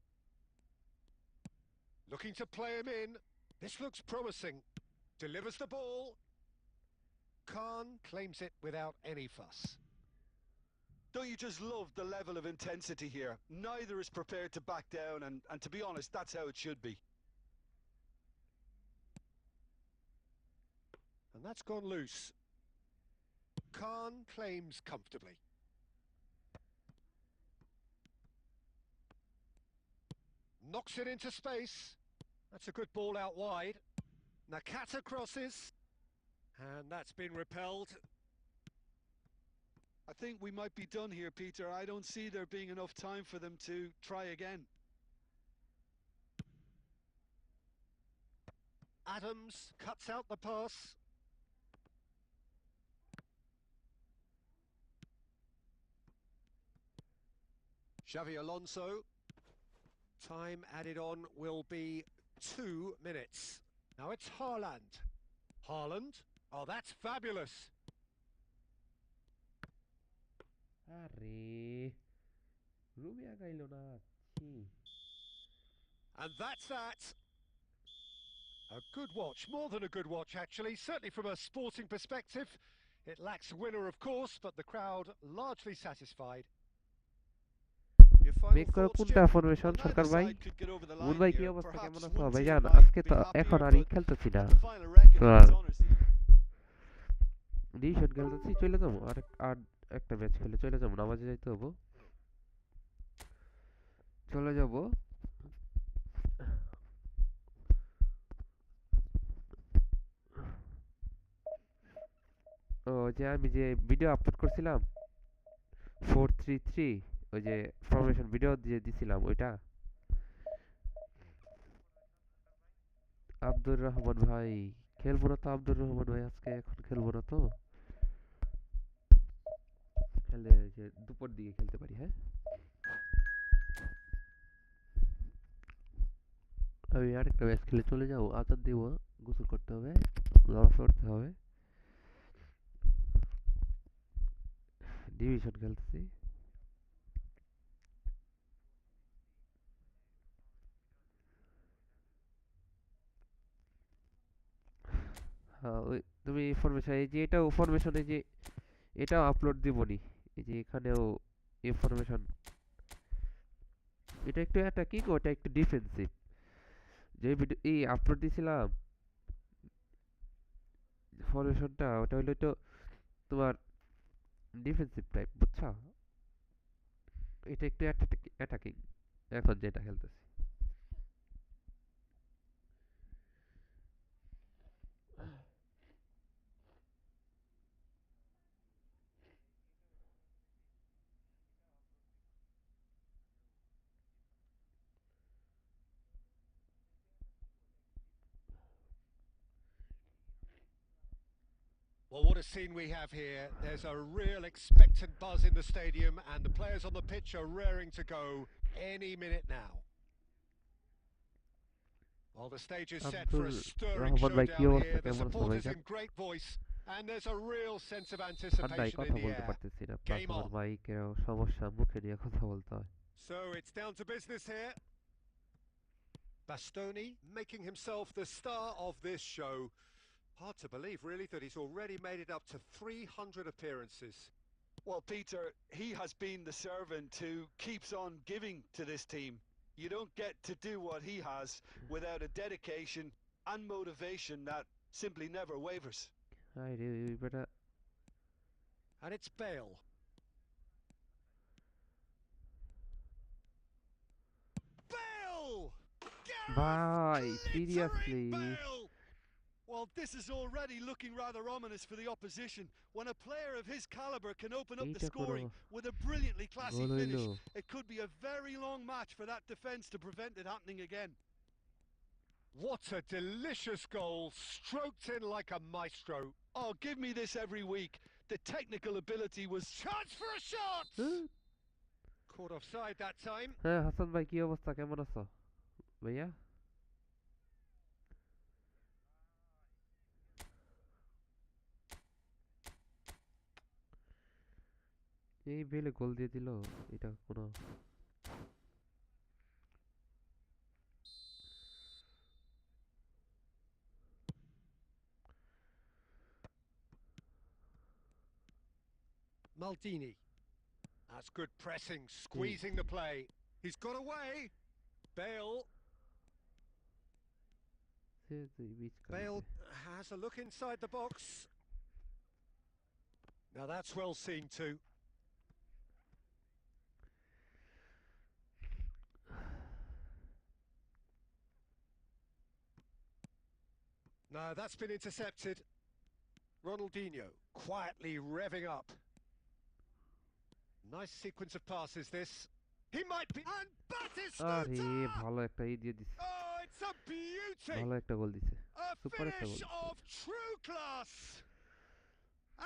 Looking to play him in. This looks promising. Delivers the ball. Khan claims it without any fuss. Don't you just love the level of intensity here? Neither is prepared to back down, and to be honest, that's how it should be. And that's gone loose. Khan claims comfortably. Knocks it into space. That's a good ball out wide. Nakata crosses. And that's been repelled. I think we might be done here, Peter. I don't see there being enough time for them to try again. Adams cuts out the pass. Xavi Alonso. Time added on will be 2 minutes. Now it's Haaland. Haaland. Oh, that's fabulous. Arre. Rubia gailo na. And that's that. A good watch, more than a good watch actually, certainly from a sporting perspective. It lacks a winner of course, but the crowd largely satisfied. Your final make করো thoughts, কোনটা Jim? Formation Well, সরকার neither ভাই side could get over the moon line ভাই কি here. অবস্থা কেমন Perhaps আছো one ভাই team জান might আজকে be তো happier, এখন আর but খেলতেছি না the final record আর is honours. ডিভিশন খেলতেছি চলে যাবো আর একটা ম্যাচ খেলে চলে যাবো নামাজে যাইতে হবো চলে যাবো ও যে আমি যে ভিডিও আপলোড করছিলাম 433 ওই যে ফরমেশন ভিডিও দিয়ে দিছিলাম ওইটা আব্দুর রহমান ভাই খেলবো না তো আব্দুর রহমান ভাই আজকে এখন খেলবো না তো খেলে যে দুপুর দিকে খেলতে পারি হ্যাঁ আমি আরেকটা ম্যাচ খেলে চলে যাবো আজান দিব গোসল করতে হবে নামাজ পড়তে হবে ডিভিশন খেলতেছি হ্যাঁ ওই তুমি ইনফরমেশন এই যে এটাও ইনফরমেশনে যে এটাও আপলোড দিবনি এই যে এখানেও ইনফরমেশন এটা একটু অ্যাটাকিং ওটা একটু ডিফেন্সিভ যে ভিডিও এই আপলোড দিছিলাম ইনফরমেশনটা ওটা হলো তো তোমার ডিফেন্সিভ টাইপ বুঝছো এটা একটু অ্যাটাকিং এখন যেটা খেলতেছি Well, what a scene we have here. There's a real expectant buzz in the stadium, and the players on the pitch are raring to go any minute now. Well, the stage is set for a stirring Rahman ভাই কি showdown অবস্থা here. The কেমন আছো supporters ভাইজান in great voice, and there's a real sense of ঠান্ডায় anticipation in কথা the বলতে air. পারতেছি না প্লাস Game আমার on. মাইকের সমস্যা মুখে নিয়ে কথা বলতে হয় So it's down to business here. Bastoni making himself the star of this show. Hard to believe, really, that he's already made it up to 300 appearances. Well, Peter, he has been the servant who keeps on giving to this team. You don't get to do what he has without a dedication and motivation that simply never wavers. হাই রে বেটা And it's Bale. Bale! ভাই Gareth seriously glittering Bale! Well, this is already looking rather ominous for the opposition. When a player of his caliber can open up the এইটা কোনো scoring with a brilliantly classy গোল হইলো finish, it could be a very long match for that defence to prevent it happening again. What a delicious goal, stroked in like a maestro. Oh, give me this every week. The technical ability was... Chance for a shot! Caught offside that time. হ্যাঁ হাসান ভাই কি অবস্থা কেমন আছো ভাইয়া এই বেলে গোল দিয়ে দিল এটা কোনো Maldini. That's good pressing, squeezing the play. He's got away. Bale. Bale has a look inside the box. Now that's well seen too. No, that's been intercepted. Ronaldinho quietly revving up. Nice sequence of passes this. He might be... And আরে Batistuta! ভালো একটা ই দিয়ে দিছে Oh, it's a beauty! ভালো একটা গোল দিছে A Super একটা finish goal. of true class!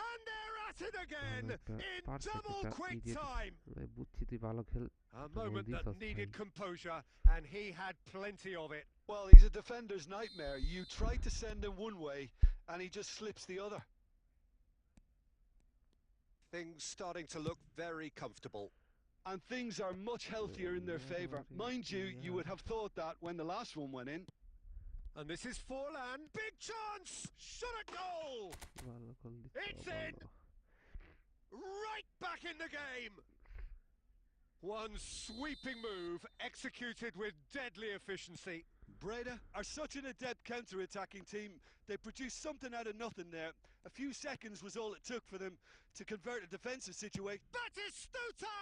And they're at it again in perfect double একটা quick ই দিয়ে time! দিছে বুঝছি তুই ভালো খেল A moment that দিছস needed ভাই। composure, and he had plenty of it. Well, he's a defender's nightmare. You try to send him one way, and he just slips the other. Things starting to look very comfortable. And things are much healthier in their favour. Mind you, you would have thought that when the last one went in. And this is Forlan. Big chance! Shot at goal! ভালো গোল দিছে It's in! Right back in the game! One sweeping move executed with deadly efficiency. Breda are such an adept counter-attacking team. They produced something out of nothing there. A few seconds was all it took for them to convert a defensive situation. Batistuta!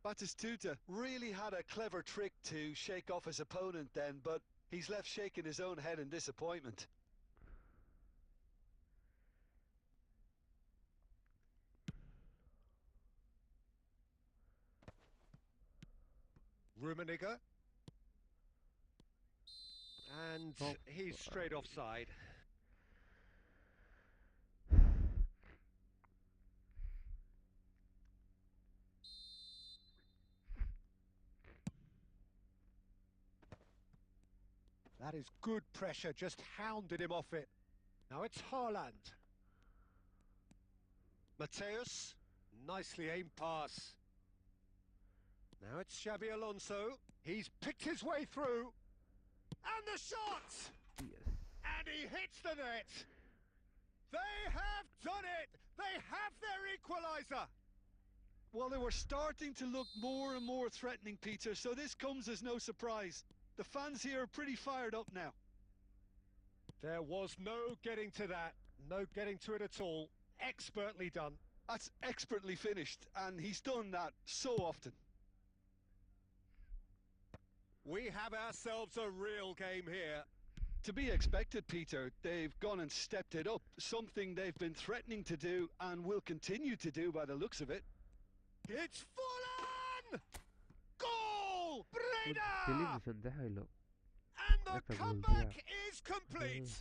Batistuta really had a clever trick to shake off his opponent then, but he's left shaking his own head in disappointment. Rummenigge. And he's straight offside. That is good pressure, just hounded him off it. Now it's Haaland. Mateus, nicely aimed pass. Now it's Xabi Alonso. He's picked his way through. And the shot! Yes. And And he hits the net. They have done it. They have their equaliser. Well, they were starting to look more and more threatening, Peter, so this comes as no surprise. The fans here are pretty fired up now. There was no getting to that. No getting to it at all. Expertly done. That's expertly finished, and he's done that so often. We have ourselves a real game here. To be expected, Peter. They've gone and stepped it up, something they've been threatening to do and will continue to do by the looks of it. It's full on! Goal! Breda! Television দেখাইলো And the That's a goal, comeback yeah. is complete.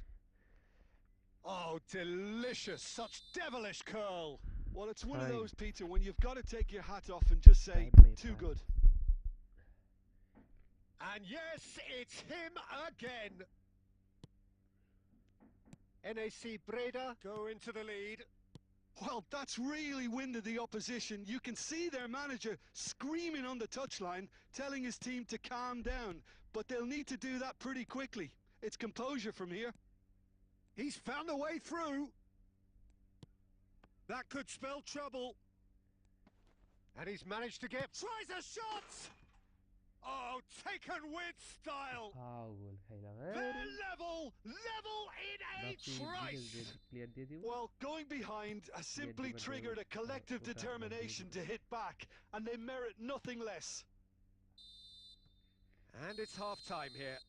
Oh, delicious. Such devilish curl. Well, it's one of Fine. those, Peter, when you've got to take your hat off and just say, Fine, mate, too fine. good. And yes, it's him again. NAC Breda go into the lead. Well, that's really winded the opposition. You can see their manager screaming on the touchline, telling his team to calm down. But they'll need to do that pretty quickly. It's composure from here. He's found a way through. That could spell trouble. And he's managed to get... Tries a shot! Oh, taken with style. Foul খাইলাম They're level in a trice. Clear দিয়ে দিব Well, going behind has simply different triggered a rules. collective Put that one determination in. to hit back, and they merit nothing less. And it's half-time here.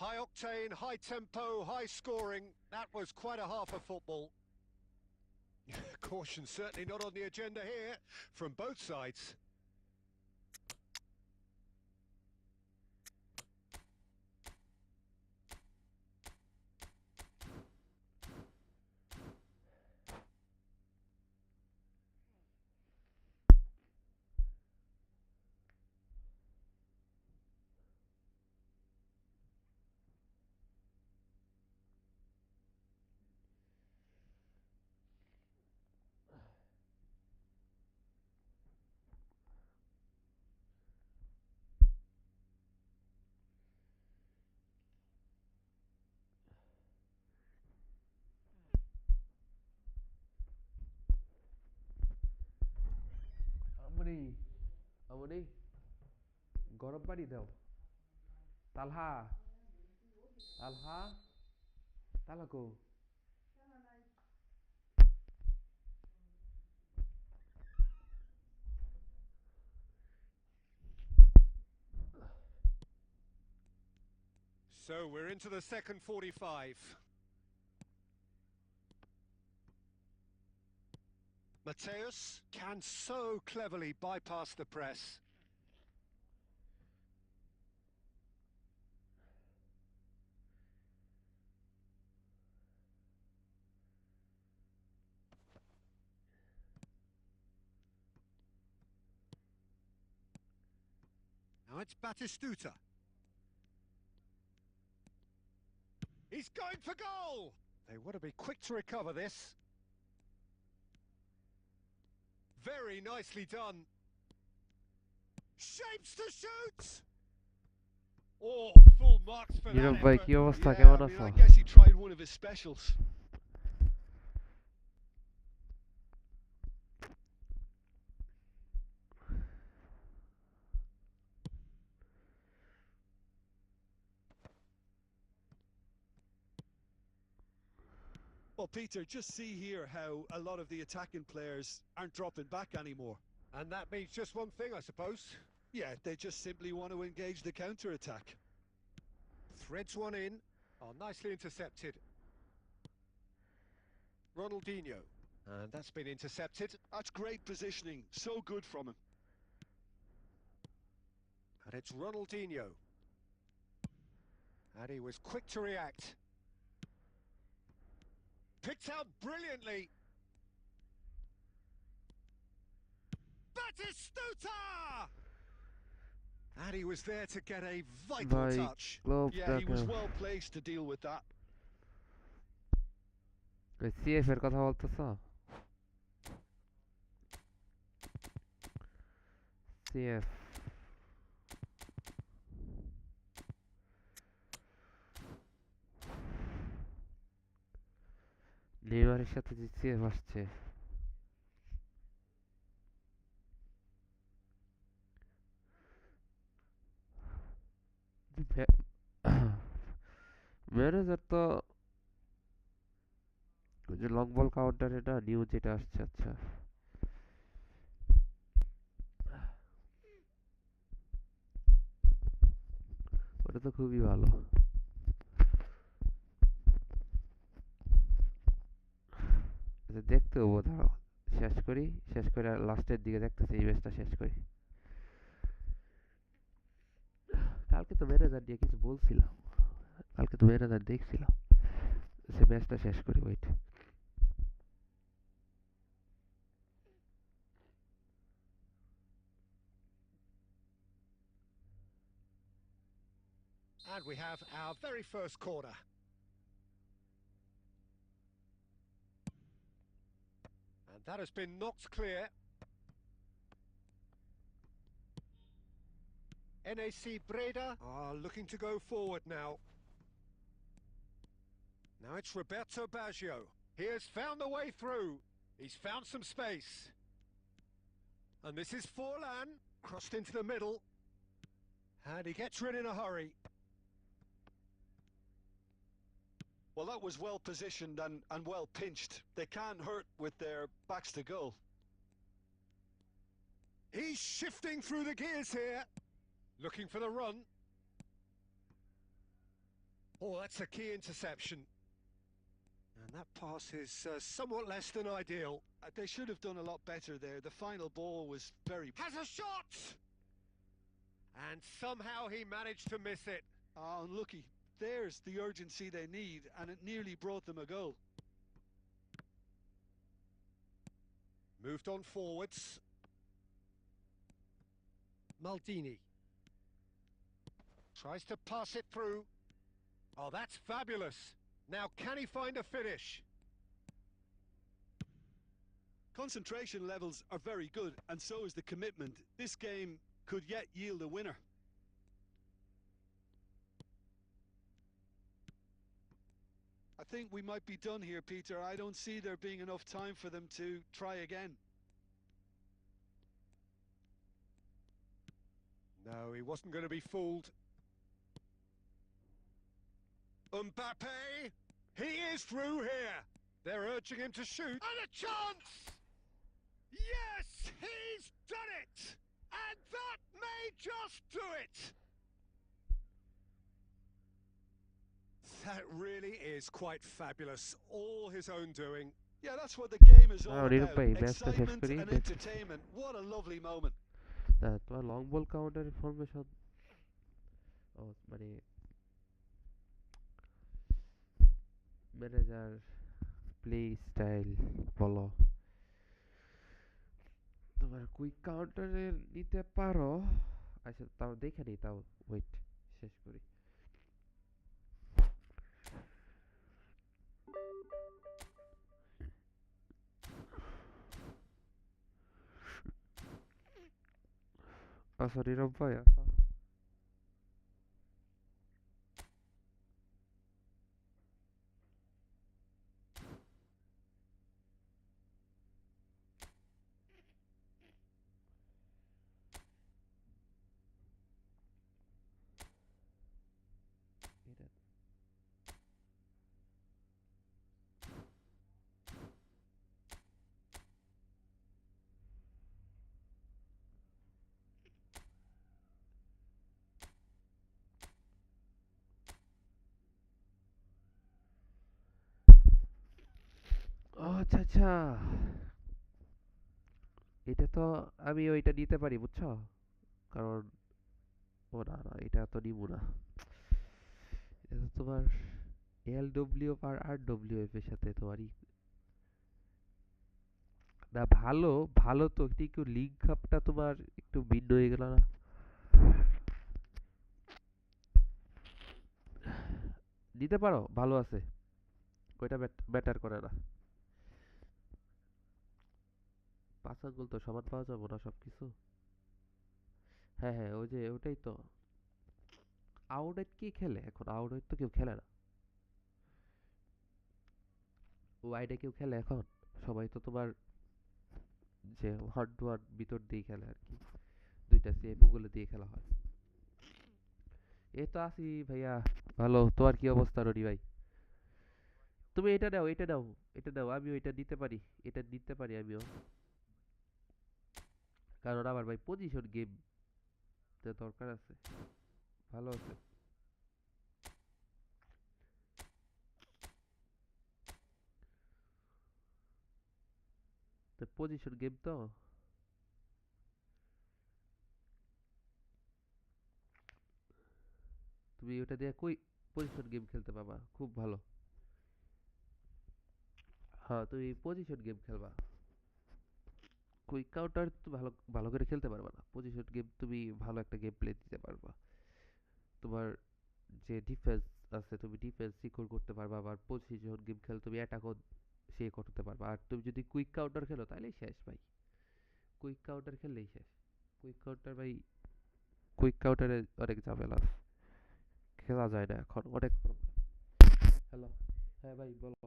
High octane, high tempo, high scoring. That was quite a half of football. Caution certainly not on the agenda here from both sides. আমরি গরম পানি দাও তালহা তালহা তালাকো So we're into the second 45. Mateus can so cleverly bypass the press. Now it's Batistuta. He's going for goal! They want to be quick to recover this. Very nicely done. Shapes to shoot! Oh, full marks for Nirob that ভাই effort. কি অবস্থা Yeah, কেমন I mean, আছো I guess he tried one of his specials. Well, Peter, just see here how a lot of the attacking players aren't dropping back anymore. And that means just one thing, I suppose. Yeah, they just simply want to engage the counter-attack. Threads one in. Oh, nicely intercepted. Ronaldinho. And that's been intercepted. That's great positioning. So good from him. And it's Ronaldinho. And he was quick to react. Picked out brilliantly. Batistuta! And he was there to get a vital ভাই touch. Yeah, he was ক্লোবটাকে well placed to deal with that. CF এর কথা বলতেছো CF নেইমারের সাথে যে save আসছে manager তো ওই যে লং বল কাউন্টারে না নিউজ যেটা আসছে আচ্ছা ওটা তো খুবই ভালো আচ্ছা দেখতে হবো দাঁড়াও শেষ করে লাস্টের দিকে দেখতেছি এই ম্যাচটা শেষ করি কালকে তো ম্যানেজার নিয়ে কিছু বলছিলাম কালকে তো ম্যানেজার দেখছিলাম সে ম্যাচটা শেষ করি wait And we have our very first corner. And that has been knocked clear. NAC Breda are looking to go forward now. Now it's Roberto Baggio. He has found the way through. He's found some space. And this is Forlan, crossed into the middle. And he gets rid in a hurry. Well, that was well positioned and well pinched. They can't hurt with their backs to goal. He's shifting through the gears here. Looking for the run. Oh, that's a key interception. And that pass is somewhat less than ideal. They should have done a lot better there. The final ball was very... Has a shot! And somehow he managed to miss it. Unlucky. There's the urgency they need, and it nearly brought them a goal. Moved on forwards. Maldini. Tries to pass it through. Oh, that's fabulous. Now, can he find a finish? Concentration levels are very good, and so is the commitment. This game could yet yield a winner. I think we might be done here, Peter. I don't see there being enough time for them to try again. No, he wasn't going to be fooled. Mbappe! He is through here! They're urging him to shoot. And a chance! Yes, he's done it! And that may just do it! That really is quite fabulous. All his own doing. Yeah, that's what the game is all about. Excitement and entertainment. What a lovely moment. তোমার long ball counter formation মানে manager play style বলো তোমার quick কাউন্টারে নিতে পারো আচ্ছা তাও দেখে নিই তাও ওয়েট শেষ করি sorry Robby আচ্ছা আচ্ছা এটা তো আমি ওইটা নিতে পারি বুঝছো কারণ ও না না এটা তো নিব না এটা তোমার এলডব্লিউ আর আরডব্লিউএফ এর সাথে তোমারই না ভালো ভালো তো একটু লিগ কাপটা তোমার একটু ভিন্ন হয়ে গেল না নিতে পারো ভালো আছে ওইটা ব্যাটার করে না 5 আঙ্গুল তো সমান পাওয়া যাবে না সবকিছু হ্যাঁ হ্যাঁ ওই যে ওটাই তো আউটডেট কি খেলে এখন আউটডেট তো কেউ খেলে না ওয়াইডে কেউ খেলে এখন? সবাই তো তোমার যে ওয়ান টু ওয়ান ভিতর দিয়ে খেলে আর কি, দুইটা সেভ ওগুলো দিয়ে খেলা হয়। এই তো আছি ভাইয়া, ভালো। তোমার কি অবস্থা রনি ভাই? তুমি এটা নাও, এটা নাও, এটা নাও, আমিও এটা নিতে পারি, এটা নিতে পারি আমিও, কারণ আমার ভাই পজিশন গেম দরকার আছে। ভালো আছে তো, পজিশন গেম তো। তুমি ওটা দিয়ে কই পজিশন গেম খেলতে পাবা, খুব ভালো। হ্যাঁ, তুমি পজিশন গেম খেলবা। কুইক কাউন্টার তো ভালো ভালো করে খেলতে পারবা না, পজিশন গেম তুমি ভালো একটা গেম প্লে দিতে পারবা। তোমার যে ডিফেন্স আছে, তুমি ডিফেন্স সিকিউর করতে পারবা, আবার পজিশন গেম খেলে তুমি অ্যাটাকও সে করতে পারবা। আর তুমি যদি কুইক কাউন্টার খেলো তাহলেই শেষ ভাই, কুইক কাউন্টার খেললেই শেষ। কুইক কাউন্টার ভাই, কুইক কাউন্টারে অনেক ঝামেলা, খেলা যায় না এখন অনেক। হ্যালো, হ্যাঁ ভাই বলো।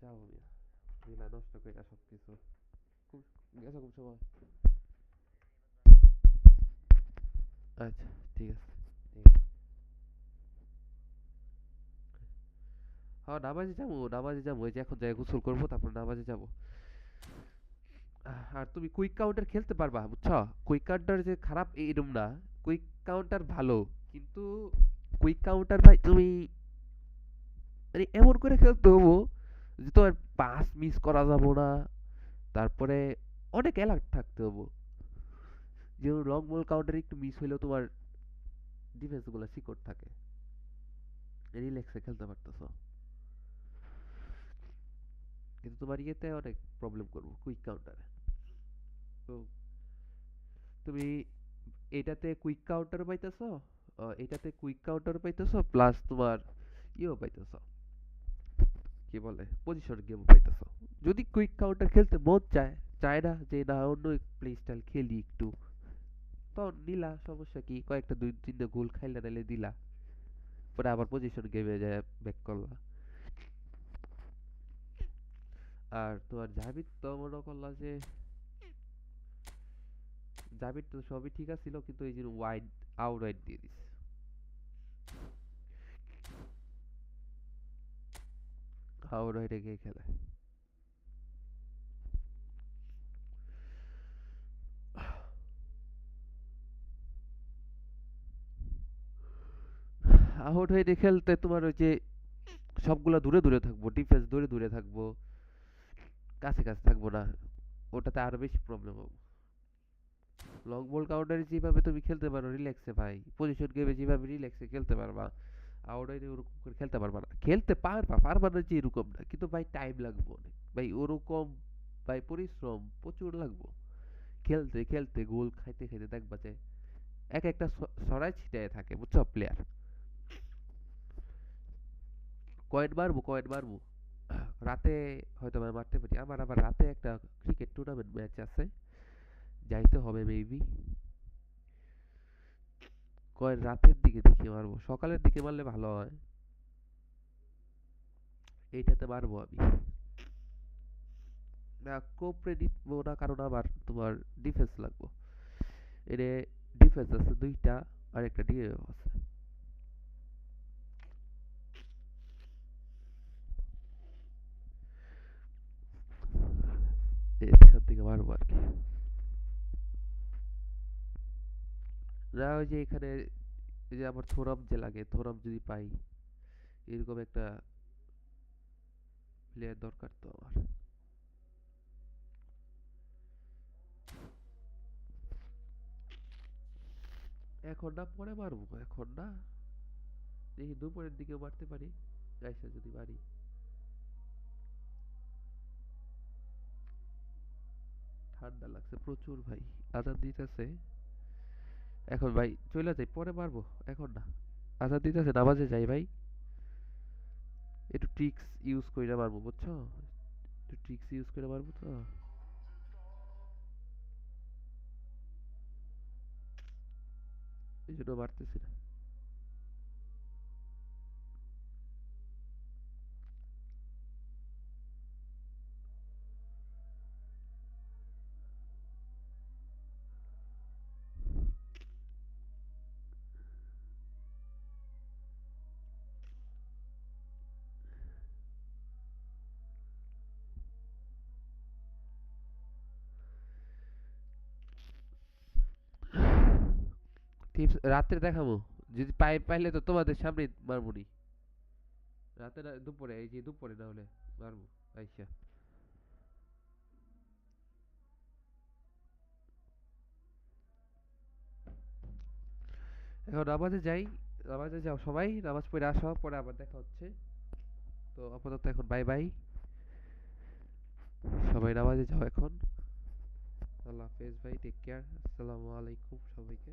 যাও মিয়া, দিলা নষ্ট কইরা সব কিছু, খুব গেছো খুব সময়। আচ্ছা, ঠিক আছে, ঠিক আছে। হ্যাঁ, নামাজে যাবো, নামাজে যাবো, এই যে এখন যাই গোসল করবো, তারপর নামাজে যাবো। আর তুমি কুইক কাউন্টার খেলতে পারবা, বুঝছো? কুইক কাউন্টার যে খারাপ এইরকম না, কুইক কাউন্টার ভালো, কিন্তু কুইক কাউন্টার ভাই তুমি মানে এমন করে খেলতে হবো যে তোমার পাস মিস করা যাবো না, তারপরে অনেক অ্যালার্ট থাকতে হবো। যেমন লং বল কাউন্টারে একটু মিস হইলেও তোমার ডিফেন্স গুলো সিকিউর থাকে, রিল্যাক্সে খেলতে পারতেছো। কিন্তু তোমার ইয়েতে অনেক প্রবলেম করবো কুইক কাউন্টারে। তো তুমি এটাতে কুইক কাউন্টার পাইতেছো, এটাতে কুইক কাউন্টার পাইতেছো, প্লাস তোমার ইয়েও পাইতেছো, কি বলে পজিশন গেম পাইতেছো। যদি কুইক কাউন্টার খেলতে মন চায়, চায় না যে না অন্য প্লে স্টাইল খেলি একটু, তো নিলা, সমস্যা কি, কয়েকটা দুই তিনটা গোল খাইলা নাইলে দিলা, পরে আবার পজিশন গেমে যায় ব্যাক করলা। আর তোমার জাবির তো মনে করলা যে জাবির তো সবই ঠিক আছিল, কিন্তু এই যে ওয়াইড আউট ওয়াইড দিয়ে দিছে। আউট ওয়াইডে গিয়ে খেলে আউট ওয়াইডে খেলতে তোমার ওই যে সবগুলা দূরে দূরে থাকবো, ডিফেন্স দূরে দূরে থাকবো, কাছে কাছে থাকবো না, ওটাতে আরো বেশি প্রবলেম হবে। লং বল কাউন্টারে যেভাবে তুমি খেলতে পারো রিল্যাক্সে ভাই, পজিশন গেমে যেভাবে রিল্যাক্সে খেলতে পারবা, আউটডোরে ওরকম করে খেলতে পারবা না। খেলতে পারবা, পারবা না যে এরকম না, কিন্তু ভাই টাইম লাগবে অনেক ভাই, ওরকম ভাই পরিশ্রম প্রচুর লাগবে। খেলতে খেলতে গোল খাইতে খাইতে দেখবা যে এক একটা সরাই ছিটায় থাকে, বুঝছো প্লেয়ার। কয়েন মারবো, কয়েন মারবো, রাতে হয়তো আমি মারতে পারি। আমার আবার রাতে একটা ক্রিকেট টুর্নামেন্ট ম্যাচ আছে, যাইতে হবে মেবি। কয়েন রাতের দিকে দেখি মারবো, সকালের দিকে মারলে ভালো হয়। এইটাতে মারবো আমি। না, কোপরে নিবো না, কারণ আবার তোমার ডিফেন্স লাগবো। এর ডিফেন্স আছে দুইটা, আর একটা ডিএম আছে। এখান থেকে মারবো আর কি। না, ওই যে এখানে এই যে আমার থোরাম যে লাগে, থোরাম যদি পাই, এরকম একটা প্লেয়ার দরকার তো আমার। এখন না, পরে মারবো, এখন না, দেখি দুপুরের দিকেও মারতে পারি, গাইসা যদি মারি। ঠান্ডা লাগছে প্রচুর ভাই, আজান দিতেছে। এখন ভাই চলে যাই, পরে মারবো, এখন না। আজান দিতেছে, নামাজে যাই ভাই। একটু ট্রিক্স ইউজ করে মারবো, বুঝছো? একটু ট্রিক্স ইউজ করে মারবো তো, এই জন্য মারতেছি না। টিপস রাত্রে দেখামু, যদি পাইলে তো তোমাদের সামনে মারমুনি। রাতে না, দুপুরে, এই যে দুপুরে না হলে মারমু আইসা। এখন নামাজে যাই, নামাজে যাও সবাই, নামাজ পড়ে আসো, পরে আবার দেখা হচ্ছে। তো আপাতত এখন বাই বাই, সবাই নামাজে যাও এখন। আল্লাহ হাফেজ ভাই, টেক কেয়ার, আসসালামু আলাইকুম সবাইকে।